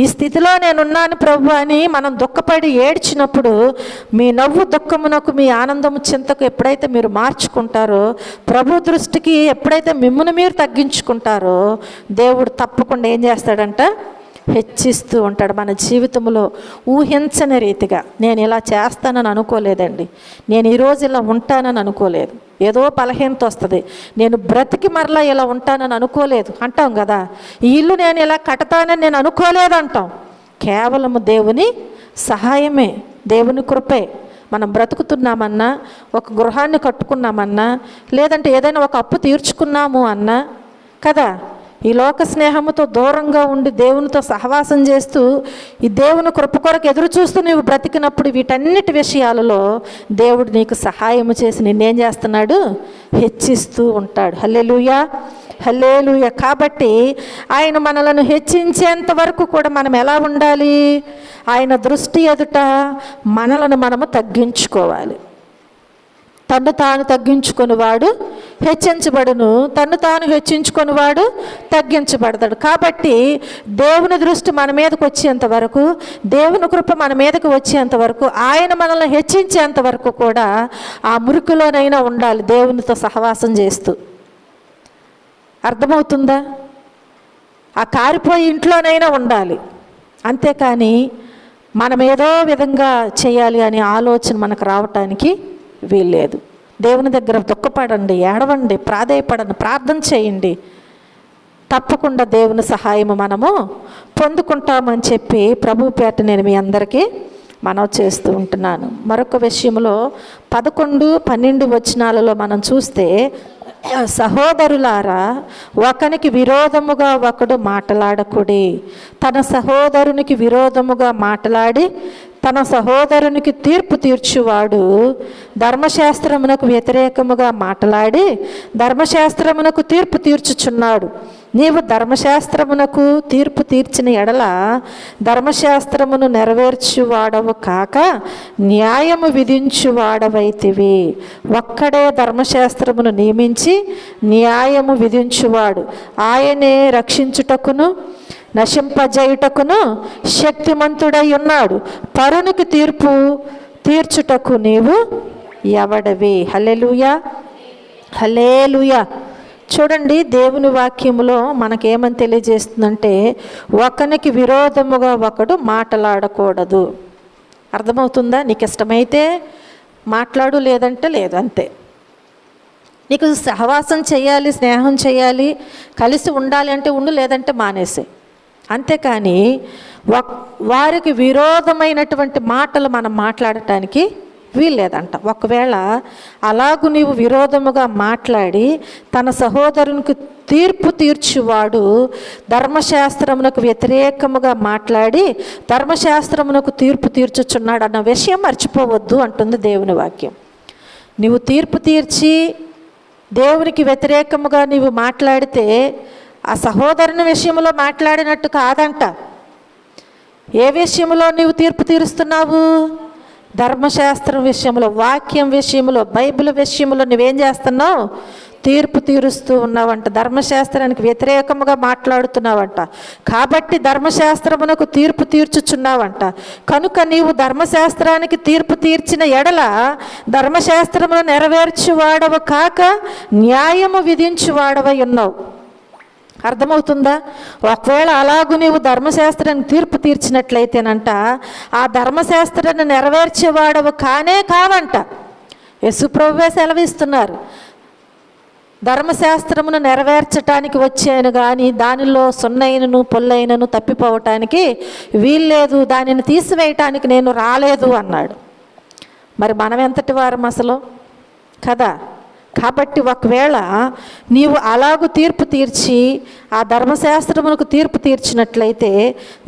ఈ స్థితిలో నేనున్నాను ప్రభు అని మనం దుఃఖపడి ఏడ్చినప్పుడు మీ నవ్వు దుఃఖమునకు మీ ఆనందము చింతకు ఎప్పుడైతే మీరు మార్చుకుంటారో, ప్రభు దృష్టికి ఎప్పుడైతే మిమ్మల్ని మీరు తగ్గించుకుంటారో, దేవుడు తప్పకుండా ఏం చేస్తాడంట? హెచ్చిస్తూ ఉంటాడు. మన జీవితంలో ఊహించని రీతిగా. నేను ఇలా చేస్తానని అనుకోలేదండి, నేను ఈరోజు ఇలా ఉంటానని అనుకోలేదు, ఏదో బలహీనత వస్తుంది, నేను బ్రతికి మరలా ఇలా ఉంటానని అనుకోలేదు అంటాం కదా. ఈ ఇల్లు నేను ఇలా కడతానని నేను అనుకోలేదు అంటాం. కేవలము దేవుని సహాయమే, దేవుని కృపే. మనం బ్రతుకుతున్నామన్నా, ఒక గృహాన్ని కట్టుకున్నామన్నా, లేదంటే ఏదైనా ఒక అప్పు తీర్చుకున్నాము అన్నా కదా, ఈ లోక స్నేహముతో దూరంగా ఉండి దేవునితో సహవాసం చేస్తూ ఈ దేవుని కృప కొరకు ఎదురు చూస్తూ నీవు బ్రతికినప్పుడు వీటన్నిటి విషయాలలో దేవుడు నీకు సహాయము చేసి నిన్నేం చేస్తున్నాడు? హెచ్చిస్తూ ఉంటాడు. హల్లెలూయా, హల్లెలూయా. కాబట్టి ఆయన మనలను హెచ్చించేంత వరకు కూడా మనం ఎలా ఉండాలి? ఆయన దృష్టి ఎదుట మనలను మనము తగ్గించుకోవాలి. తన్ను తాను తగ్గించుకొనివాడు హెచ్చించబడును, తన్ను తాను హెచ్చించుకొనివాడు తగ్గించబడతాడు. కాబట్టి దేవుని దృష్టి మన మీదకి వచ్చేంత వరకు, దేవుని కృప మన మీదకి వచ్చేంత వరకు, ఆయన మనల్ని హెచ్చించేంత వరకు కూడా ఆ మురికిలోనైనా ఉండాలి, దేవునితో సహవాసం చేస్తూ. అర్థమవుతుందా? ఆ కారిపోయి ఇంట్లోనైనా ఉండాలి. అంతేకాని మనం ఏదో విధంగా చేయాలి అనే ఆలోచన మనకు రావటానికి వీల్లేదు. దేవుని దగ్గర దుఃఖపడండి, ఏడవండి, ప్రాధేయపడండి, ప్రార్థన చేయండి. తప్పకుండా దేవుని సహాయము మనము పొందుకుంటామని చెప్పి ప్రభు పేట నేను మీ అందరికీ మనవి చేస్తూ ఉంటున్నాను. మరొక విషయంలో 11, 12 వచనాలలో మనం చూస్తే, సహోదరులారా, ఒకనికి విరోధముగా ఒకడు మాటలాడకుడి. తన సహోదరునికి విరోధముగా మాట్లాడి తన సహోదరునికి తీర్పు తీర్చువాడు ధర్మశాస్త్రమునకు వ్యతిరేకముగా మాట్లాడి ధర్మశాస్త్రమునకు తీర్పు తీర్చుచున్నాడు. నీవు ధర్మశాస్త్రమునకు తీర్పు తీర్చిన ఎడల ధర్మశాస్త్రమును నెరవేర్చువాడవు కాక న్యాయము విధించువాడవైతివి. ఒక్కడే ధర్మశాస్త్రమును నియమించి న్యాయము విధించువాడు. ఆయనే రక్షించుటకును నశింపజేయుటకును శక్తిమంతుడై ఉన్నాడు. పరునికి తీర్పు తీర్చుటకు నీవు ఎవడవి? హల్లెలూయా, హల్లెలూయా. చూడండి, దేవుని వాక్యములో మనకేమని తెలియజేస్తుందంటే, ఒకనికి విరోధముగా ఒకడు మాటలాడకూడదు. అర్థమవుతుందా? నీకు ఇష్టమైతే మాట్లాడు, లేదంటే లేదు, అంతే. నీకు సహవాసం చేయాలి, స్నేహం చేయాలి, కలిసి ఉండాలి అంటే ఉండు, లేదంటే మానేసే. అంతేకాని వారికి విరోధమైనటువంటి మాటలు మనం మాట్లాడటానికి వీల్లేదంట. ఒకవేళ అలాగు నీవు విరోధముగా మాట్లాడి తన సహోదరునికి తీర్పు తీర్చువాడు ధర్మశాస్త్రమునకు వ్యతిరేకముగా మాట్లాడి ధర్మశాస్త్రమునకు తీర్పు తీర్చుచున్నాడు అన్న విషయం మర్చిపోవద్దు అంటుంది దేవుని వాక్యం. నీవు తీర్పు తీర్చి దేవునికి వ్యతిరేకముగా నీవు మాట్లాడితే ఆ సహోదరుని విషయంలో మాట్లాడినట్టు కాదంట. ఏ విషయంలో నీవు తీర్పు తీరుస్తున్నావు? ధర్మశాస్త్రం విషయంలో, వాక్యం విషయంలో, బైబిల్ విషయంలో నువ్వేం చేస్తున్నావు? తీర్పు తీరుస్తూ ఉన్నావంట. ధర్మశాస్త్రానికి వ్యతిరేకముగా మాట్లాడుతున్నావంట. కాబట్టి ధర్మశాస్త్రమునకు తీర్పు తీర్చుచున్నావంట. కనుక నీవు ధర్మశాస్త్రానికి తీర్పు తీర్చిన ఎడల ధర్మశాస్త్రమును నెరవేర్చువాడవు కాక న్యాయము విధించువాడవై ఉన్నావు. అర్థమవుతుందా? ఒకవేళ అలాగూ నీవు ధర్మశాస్త్రాన్ని తీర్పు తీర్చినట్లయితేనంట ఆ ధర్మశాస్త్రాన్ని నెరవేర్చేవాడవు కానే కావంట. యేసుప్రభువే సెలవిస్తున్నారు, ధర్మశాస్త్రమును నెరవేర్చటానికి వచ్చాను కానీ దానిలో సున్నైనను పొల్లైనను తప్పిపోవటానికి వీల్లేదు, దానిని తీసివేయటానికి నేను రాలేదు అన్నాడు. మరి మనం ఎంతటి వారం అసలు కదా? కాబట్టి ఒకవేళ నీవు అలాగూ తీర్పు తీర్చి ఆ ధర్మశాస్త్రమునకు తీర్పు తీర్చినట్లయితే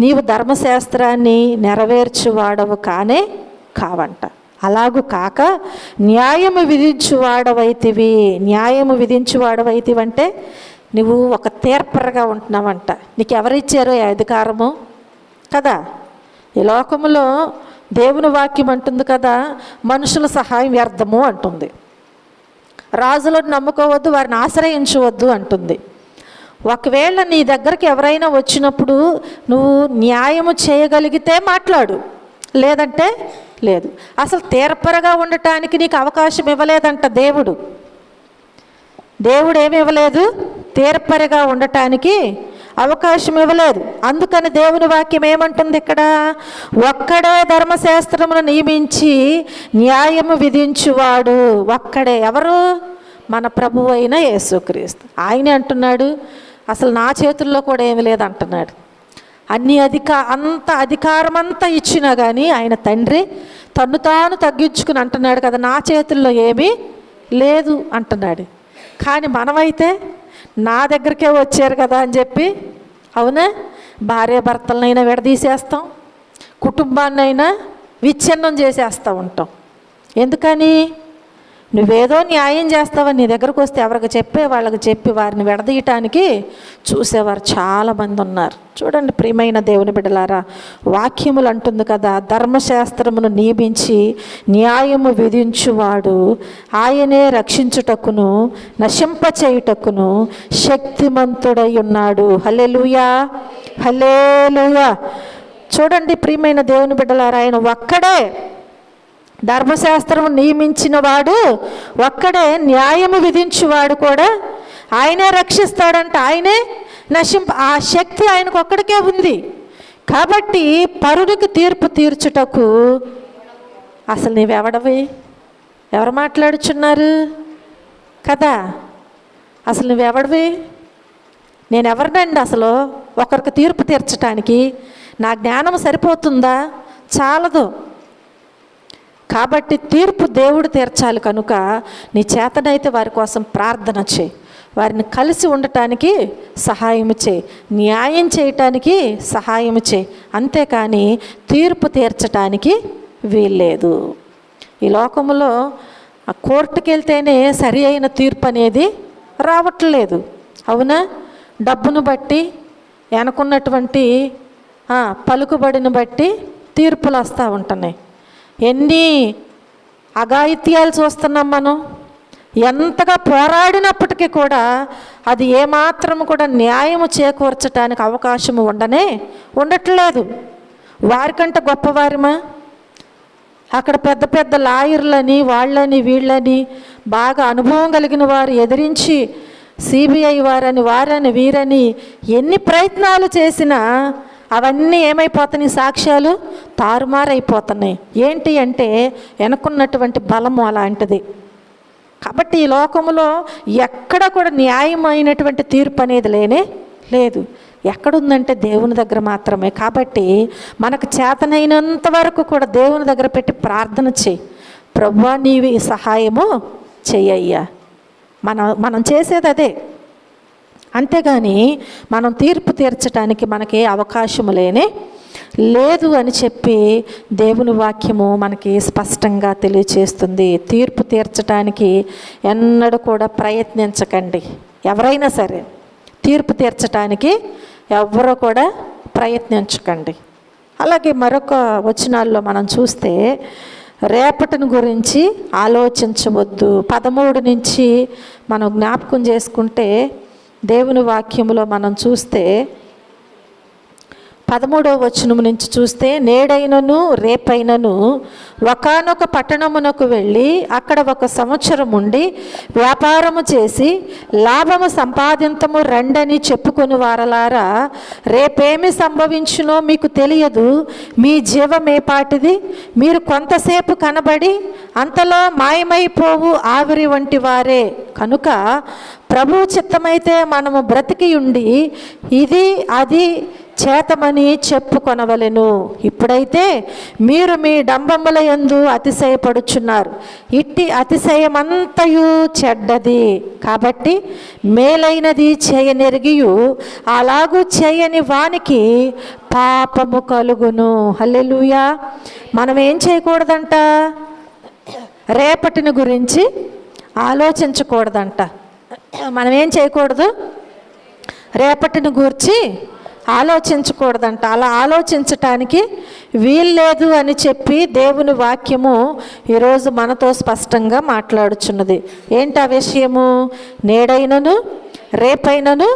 నీవు ధర్మశాస్త్రాన్ని నెరవేర్చువాడవు కానే కావంట. అలాగూ కాక న్యాయము విధించువాడవైతివి. న్యాయము విధించువాడవైతివి అంటే నువ్వు ఒక తీర్పరగా ఉంటున్నావంట. నీకు ఎవరిచ్చారో ఈ అధికారము కదా? ఈ లోకములో దేవుని వాక్యం అంటుంది కదా, మనుషుల సహాయం వ్యర్థము అంటుంది. రాజులను నమ్ముకోవద్దు, వారిని ఆశ్రయించవద్దు అంటుంది. ఒకవేళ నీ దగ్గరికి ఎవరైనా వచ్చినప్పుడు నువ్వు న్యాయము చేయగలిగితే మాట్లాడు, లేదంటే లేదు. అసలు తీర్పరగా ఉండటానికి నీకు అవకాశం ఇవ్వలేదంట దేవుడు. దేవుడు ఏమి ఇవ్వలేదు? తీర్పరగా ఉండటానికి అవకాశం ఇవ్వలేదు. అందుకని దేవుని వాక్యం ఏమంటుంది ఇక్కడ? ఒక్కడే ధర్మశాస్త్రమును నియమించి న్యాయము విధించువాడు ఒక్కడే. ఎవరు? మన ప్రభువు అయిన యేసుక్రీస్తు. ఆయనే అంటున్నాడు, అసలు నా చేతుల్లో కూడా ఏమి లేదు అంటున్నాడు. అంత అధికారం అంతా ఇచ్చినా కానీ ఆయన తండ్రి తన్ను తాను తగ్గించుకుని అంటున్నాడు కదా, నా చేతుల్లో ఏమీ లేదు అంటున్నాడు. కానీ మనమైతే నా దగ్గరికే వచ్చారు కదా అని చెప్పి, అవునా, భార్య భర్తలనైనా విడదీసేస్తాం, కుటుంబాన్నైనా విచ్ఛిన్నం చేసేస్తూ ఉంటాం. ఎందుకని? నువ్వేదో న్యాయం చేస్తావని నీ దగ్గరకు వస్తే ఎవరికి చెప్పే వాళ్ళకి చెప్పి వారిని విడదీయటానికి చూసేవారు చాలామంది ఉన్నారు. చూడండి ప్రియమైన దేవుని బిడ్డలారా, వాక్యములు అంటుంది కదా, ధర్మశాస్త్రమును నియమించి న్యాయము విధించువాడు ఆయనే రక్షించుటకును నశింపచేయుటకును శక్తిమంతుడై ఉన్నాడు. హల్లెలూయా, హల్లెలూయా. చూడండి ప్రియమైన దేవుని బిడ్డలారా, ఆయన ఒక్కడే ధర్మశాస్త్రము నియమించిన వాడు ఒక్కడే, న్యాయము విధించువాడు కూడా ఆయనే రక్షిస్తాడంట, ఆయనే ఆ శక్తి ఆయనకు ఒక్కడికే ఉంది. కాబట్టి పరునికి తీర్పు తీర్చుటకు అసలు నీవెవడవి? ఎవరు మాట్లాడుచున్నారు కదా? అసలు నువ్వెవడివి? నేనెవరినండి అసలు ఒకరికి తీర్పు తీర్చడానికి? నా జ్ఞానం సరిపోతుందా? చాలదు. కాబట్టి తీర్పు దేవుడు తీర్చాలి కనుక నీ చేతనైతే వారి కోసం ప్రార్థన చేయి, వారిని కలిసి ఉండటానికి సహాయం చేయి, న్యాయం చేయటానికి సహాయం చేయి. అంతేకాని తీర్పు తీర్చటానికి వీల్లేదు. ఈ లోకంలో కోర్టుకి వెళ్తేనే సరి అయిన తీర్పు అనేది రావట్లేదు. అవునా? డబ్బును బట్టి, వెనకున్నటువంటి పలుకుబడిని బట్టి తీర్పులు వస్తూ ఉంటున్నాయి. ఎన్ని అఘాయిత్యాలు చూస్తున్నాం మనం. ఎంతగా పోరాడినప్పటికీ కూడా అది ఏమాత్రం కూడా న్యాయము చేకూర్చడానికి అవకాశం ఉండట్లేదు. వారికంటే గొప్పవారిమా? అక్కడ పెద్ద పెద్ద లాయర్లని, వాళ్ళని వీళ్ళని బాగా అనుభవం కలిగిన వారు ఎదిరించి సిబిఐ వారని వీరని ఎన్ని ప్రయత్నాలు చేసినా అవన్నీ ఏమైపోతున్నాయి? సాక్ష్యాలు తారుమారైపోతున్నాయి. ఏంటి అంటే వెనుకున్నటువంటి బలము అలాంటిది. కాబట్టి ఈ లోకంలో ఎక్కడ కూడా న్యాయమైనటువంటి తీర్పు అనేది లేదు. ఎక్కడుందంటే దేవుని దగ్గర మాత్రమే. కాబట్టి మనకు చేతనైనంత వరకు కూడా దేవుని దగ్గర పెట్టి ప్రార్థన చేయి, ప్రభువా నీవి సహాయము చెయ్యయ్యా. మనం చేసేది అదే. అంతేగాని మనం తీర్పు తీర్చడానికి మనకి అవకాశము లేదు అని చెప్పి దేవుని వాక్యము మనకి స్పష్టంగా తెలియచేస్తుంది. తీర్పు తీర్చడానికి ఎన్నడూ కూడా ప్రయత్నించకండి. ఎవరైనా సరే తీర్పు తీర్చడానికి ఎవరూ కూడా ప్రయత్నించకండి. అలాగే మరొక వచనాల్లో మనం చూస్తే రేపటిని గురించి ఆలోచించవద్దు. 13 నుంచి మనం జ్ఞాపకం చేసుకుంటే దేవుని వాక్యములో మనం చూస్తే 13వ వచనం నుంచి చూస్తే, నేడైనను రేపైనను ఒకానొక పట్టణమునకు వెళ్ళి అక్కడ 1 సంవత్సరం ఉండి వ్యాపారము చేసి లాభము సంపాదింతము రండని చెప్పుకొని వారలారా, రేపేమి సంభవించునో మీకు తెలియదు. మీ జీవమేపాటిది? మీరు కొంతసేపు కనబడి అంతలో మాయమైపోవు ఆవిరి వంటి వారే. కనుక ప్రభు చిత్తమైతే మనము బ్రతికి ఉండి ఇది అది చేతమని చెప్పుకొనవలెను. ఇప్పుడైతే మీరు మీ డంబముల యందు అతిశయపడుచున్నారు. ఇట్టి అతిశయమంతయు చెడ్డది. కాబట్టి మేలైనది చేయనెరిగియు అలాగూ చేయని వానికి పాపము కలుగును. హల్లెలూయా. మనం ఏం చేయకూడదంట? రేపటిని గురించి ఆలోచించకూడదంట. మనం ఏం చేయకూడదు? రేపటిని గురించి ఆలోచించకూడదంట. అలా ఆలోచించటానికి వీల్లేదు అని చెప్పి దేవుని వాక్యము ఈరోజు మనతో స్పష్టంగా మాట్లాడుచున్నది. ఏంటి ఆ విషయము? నేడైనను రేపైనను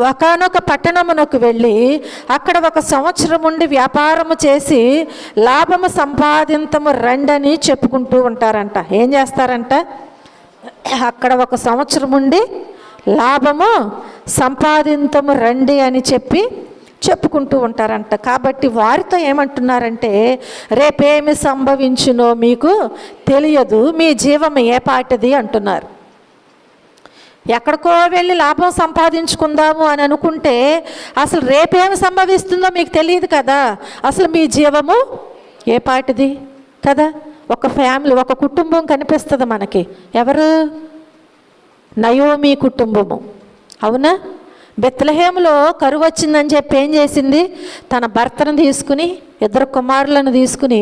ఒకానొక పట్టణమునకు వెళ్ళి అక్కడ 1 సంవత్సరం ఉండి వ్యాపారము చేసి లాభము సంపాదింతము రండని చెప్పుకుంటూ ఉంటారంట. ఏం చేస్తారంట? అక్కడ 1 సంవత్సరం ఉండి లాభము సంపాదింతము రండి అని చెప్పుకుంటూ ఉంటారంట. కాబట్టి వారితో ఏమంటున్నారంటే, రేపేమి సంభవించునో మీకు తెలియదు, మీ జీవం ఏపాటిది అంటున్నారు. ఎక్కడికో వెళ్ళి లాభం సంపాదించుకుందాము అని అనుకుంటే అసలు రేపేమి సంభవిస్తుందో మీకు తెలియదు కదా. అసలు మీ జీవము ఏపాటిది కదా. ఒక ఫ్యామిలీ, ఒక కుటుంబం కనిపిస్తుంది మనకి. ఎవరు? నయోమి కుటుంబము. అవునా? బెత్లెహేములో కరువు వచ్చిందని చెప్పి ఏం చేసింది? తన భర్తను తీసుకుని 2 కుమారులను తీసుకుని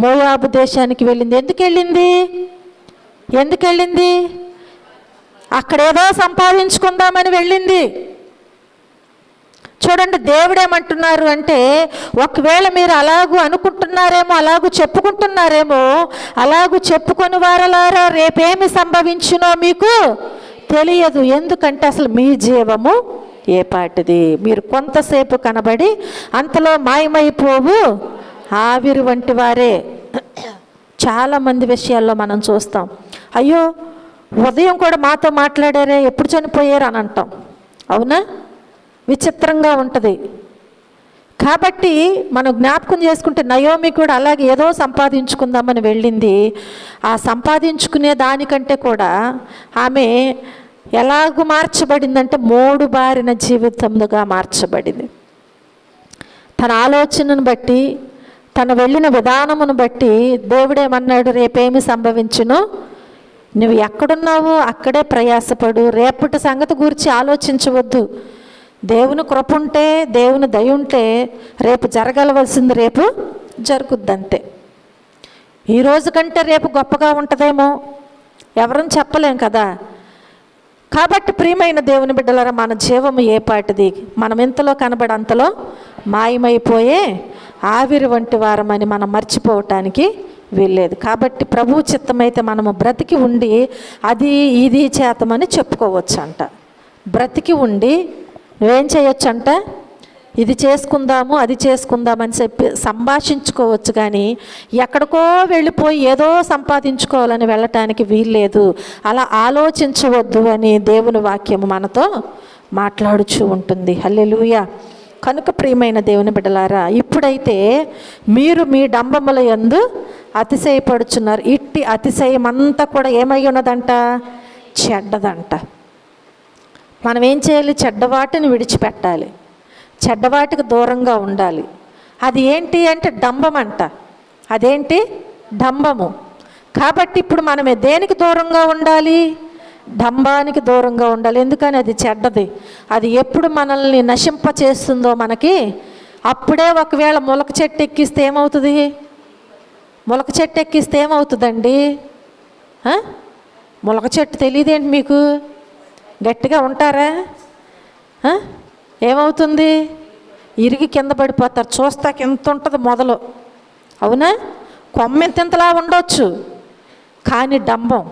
మోయాబు దేశానికి వెళ్ళింది. ఎందుకు వెళ్ళింది? అక్కడేదో సంపాదించుకుందామని వెళ్ళింది. చూడండి, దేవుడేమంటున్నారు అంటే, ఒకవేళ మీరు అలాగూ అనుకుంటున్నారేమో, అలాగూ చెప్పుకుంటున్నారేమో, అలాగూ చెప్పుకొని వారలారా రేపేమి సంభవించునో మీకు తెలియదు. ఎందుకంటే అసలు మీ జీవము ఏ పాటిది? మీరు కొంతసేపు కనబడి అంతలో మాయమైపోవు ఆవిరి వంటి వారే. చాలామంది విషయాల్లో మనం చూస్తాం, అయ్యో ఉదయం కూడా మాతో మాట్లాడారే, ఎప్పుడు చనిపోయారు అని అంటాం. అవునా? విచిత్రంగా ఉంటుంది. కాబట్టి మనం జ్ఞాపకం చేసుకుంటే నయోమి కూడా అలాగే ఏదో సంపాదించుకుందామని వెళ్ళింది. ఆ సంపాదించుకునే దానికంటే కూడా ఆమె ఎలాగూ మార్చబడిందంటే మోడుబారిన జీవితంగా మార్చబడింది. తన ఆలోచనను బట్టి, తను వెళ్ళిన విధానమును బట్టి దేవుడేమన్నాడు? రేపేమి సంభవించును, నువ్వు ఎక్కడున్నావో అక్కడే ప్రయాసపడు, రేపటి సంగతి గురించి ఆలోచించవద్దు. దేవుని కృప ఉంటే, దేవుని దయ ఉంటే రేపు జరగలవలసింది రేపు జరుగుద్దంతే. ఈరోజు కంటే రేపు గొప్పగా ఉంటుందేమో, ఎవరని చెప్పలేం కదా. కాబట్టి ప్రియమైన దేవుని బిడ్డలారా, మన జీవము ఏ పాటిది? మనం ఇంతలో కనబడి అంతలో మాయమైపోయే ఆవిరి వంటి వారమని మనం మర్చిపోవటానికి వీల్లేదు. కాబట్టి ప్రభు చిత్తమైతే మనము బ్రతికి ఉండి అది ఇది చేతమని చెప్పుకోవచ్చు అంట. బ్రతికి ఉండి నువ్వేం చేయొచ్చంట? ఇది చేసుకుందాము, అది చేసుకుందామని చెప్పి సంభాషించుకోవచ్చు, కానీ ఎక్కడికో వెళ్ళిపోయి ఏదో సంపాదించుకోవాలని వెళ్ళటానికి వీల్లేదు. అలా ఆలోచించవద్దు అని దేవుని వాక్యము మనతో మాట్లాడుచూ ఉంటుంది. హల్లెలూయా. కనుక ప్రియమైన దేవుని బిడ్డలారా, ఇప్పుడైతే మీరు మీ డంబముల యందు అతిశయపడుచున్నారు. ఇట్టి అతిశయం అంతా కూడా ఏమై ఉన్నదంట? చెడ్డదంట. మనం ఏం చేయాలి? చెడ్డవాటిని విడిచిపెట్టాలి, చెడ్డవాటికి దూరంగా ఉండాలి. అది ఏంటి అంటే డంబం అంట. అదేంటి? డంబము. కాబట్టి ఇప్పుడు మనమే దేనికి దూరంగా ఉండాలి? డంబానికి దూరంగా ఉండాలి. ఎందుకని? అది చెడ్డది. అది ఎప్పుడు మనల్ని నశింప చేస్తుందో మనకి అప్పుడే. ఒకవేళ మొలక చెట్టు ఎక్కిస్తే ఏమవుతుంది? మొలక చెట్టు ఎక్కిస్తే ఏమవుతుందండి? మొలక చెట్టు తెలియదేంటి మీకు? గట్టిగా ఉంటారా? ఏమవుతుంది? ఇరిగి కింద పడిపోతారు. చూస్తాకి ఎంత ఉంటుంది మొదలు. అవునా? కొమ్మ ఎంతలా ఉండొచ్చు, కానీ డంబం.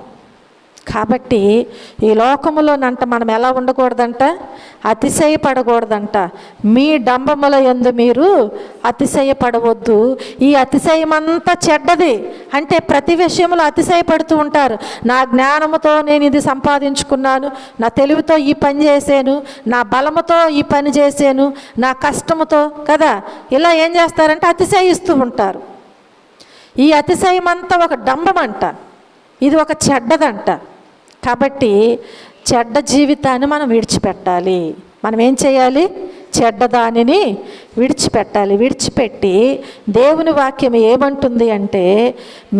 కాబట్టి ఈ లోకములోనంట మనం ఎలా ఉండకూడదంట? అతిశయపడకూడదంట. మీ డంబముల యందు మీరు అతిశయపడవద్దు. ఈ అతిశయమంతా చెడ్డది. అంటే ప్రతి విషయంలో అతిశయపడుతూ ఉంటారు. నా జ్ఞానముతో నేను ఇది సంపాదించుకున్నాను, నా తెలివితో ఈ పని చేశాను, నా బలముతో ఈ పని చేశాను, నా కష్టముతో కదా, ఇలా ఏం చేస్తారంటే అతిశయిస్తూ ఉంటారు. ఈ అతిశయమంతా ఒక డంబమంట. ఇది ఒక చెడ్డదంట. కాబట్టి చెడ్డ జీవితాన్ని మనం విడిచిపెట్టాలి. మనం ఏం చేయాలి? చెడ్డదానిని విడిచిపెట్టాలి. విడిచిపెట్టి దేవుని వాక్యం ఏమంటుంది అంటే,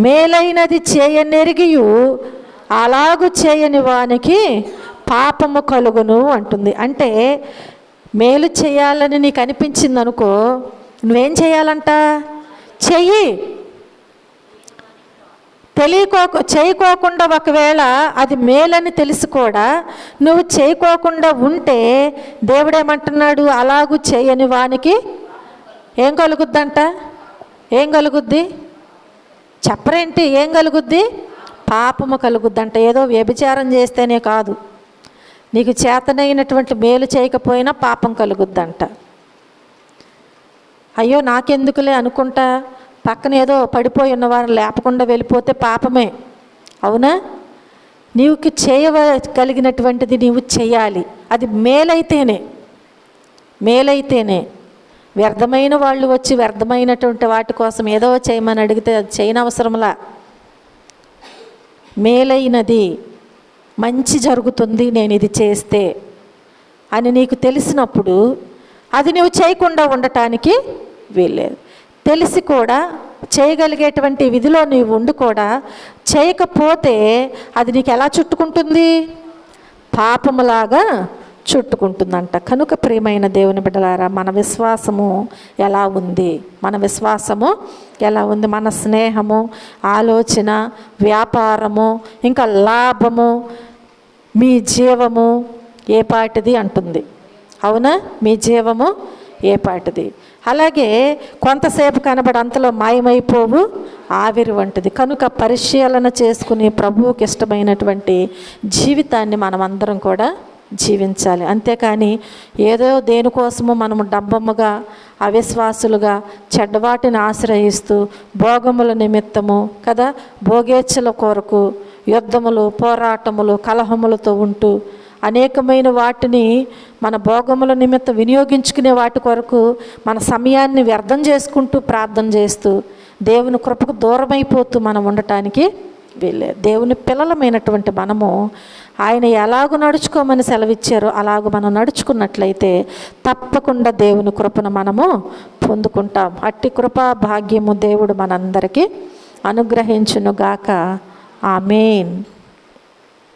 మేలైనది చేయనెరిగియు అలాగు చేయని వానికి పాపము కలుగును అంటుంది. అంటే మేలు చేయాలని నీకు అనిపించింది అనుకో, నువ్వేం చేయాలంట? చెయ్యి. చేయకోకుండా ఒకవేళ అది మేలని తెలిసి కూడా నువ్వు చేయకోకుండా ఉంటే దేవుడేమంటున్నాడు? అలాగూ చేయని వానికి ఏం కలుగుద్దంట? ఏం కలుగుద్ది? చెప్పరేంటి? ఏం కలుగుద్ది? పాపము కలుగుద్దంట. ఏదో వ్యభిచారం చేస్తేనే కాదు, నీకు చేతనైనటువంటి మేలు చేయకపోయినా పాపం కలుగుద్దంట. అయ్యో నాకెందుకులే అనుకుంటా పక్కన ఏదో పడిపోయి ఉన్నవారు లేపకుండా వెళ్ళిపోతే పాపమే. అవునా? నీవుకి చేయగలిగినటువంటిది నీవు చేయాలి. అది మేలైతేనే. వ్యర్థమైన వాళ్ళు వచ్చి వ్యర్థమైనటువంటి వాటి కోసం ఏదో చేయమని అడిగితే అది చేయనవసరంలా. మేలైనది, మంచి జరుగుతుంది నేను ఇది చేస్తే అని నీకు తెలిసినప్పుడు అది నువ్వు చేయకుండా ఉండటానికి వీల్లేదు. తెలిసి కూడా చేయగలిగేటువంటి విధిలో నీవు ఉండి కూడా చేయకపోతే అది నీకు ఎలా చుట్టుకుంటుంది? పాపములాగా చుట్టుకుంటుందంట. కనుక ప్రియమైన దేవుని బిడ్డలారా, మన విశ్వాసము ఎలా ఉంది? మన విశ్వాసము ఎలా ఉంది? మన స్నేహము, ఆలోచన, వ్యాపారము, ఇంకా లాభము, మీ జీవము ఏ పాటిది అంటుంది. అవునా? మీ జీవము ఏ పాటిది? అలాగే కొంతసేపు కనబడి అంతలో మాయమైపోవు ఆవిరి వంటిది. కనుక పరిశీలన చేసుకుని ప్రభువుకి ఇష్టమైనటువంటి జీవితాన్ని మనమందరం కూడా జీవించాలి. అంతేకాని ఏదో దేనికోసము మనము డబ్బముగా, అవిశ్వాసులుగా, చెడ్డవాటిని ఆశ్రయిస్తూ, భోగముల నిమిత్తము కదా, భోగేచ్ఛల కొరకు యుద్ధములు, పోరాటములు, కలహములతో ఉంటూ అనేకమైన వాటిని మన భోగముల నిమిత్తం వినియోగించుకునే వాటి కొరకు మన సమయాన్ని వ్యర్థం చేసుకుంటూ ప్రార్థన చేస్తూ దేవుని కృపకు దూరమైపోతూ మనం ఉండటానికి వీళ్ళే. దేవుని పిల్లలమైనటువంటి మనము ఆయన ఎలాగూ నడుచుకోమని సెలవిచ్చారో అలాగూ మనం నడుచుకున్నట్లయితే తప్పకుండా దేవుని కృపను మనము పొందుకుంటాం. అట్టి కృపా భాగ్యము దేవుడు మనందరికీ అనుగ్రహించునుగాక. ఆమేన్.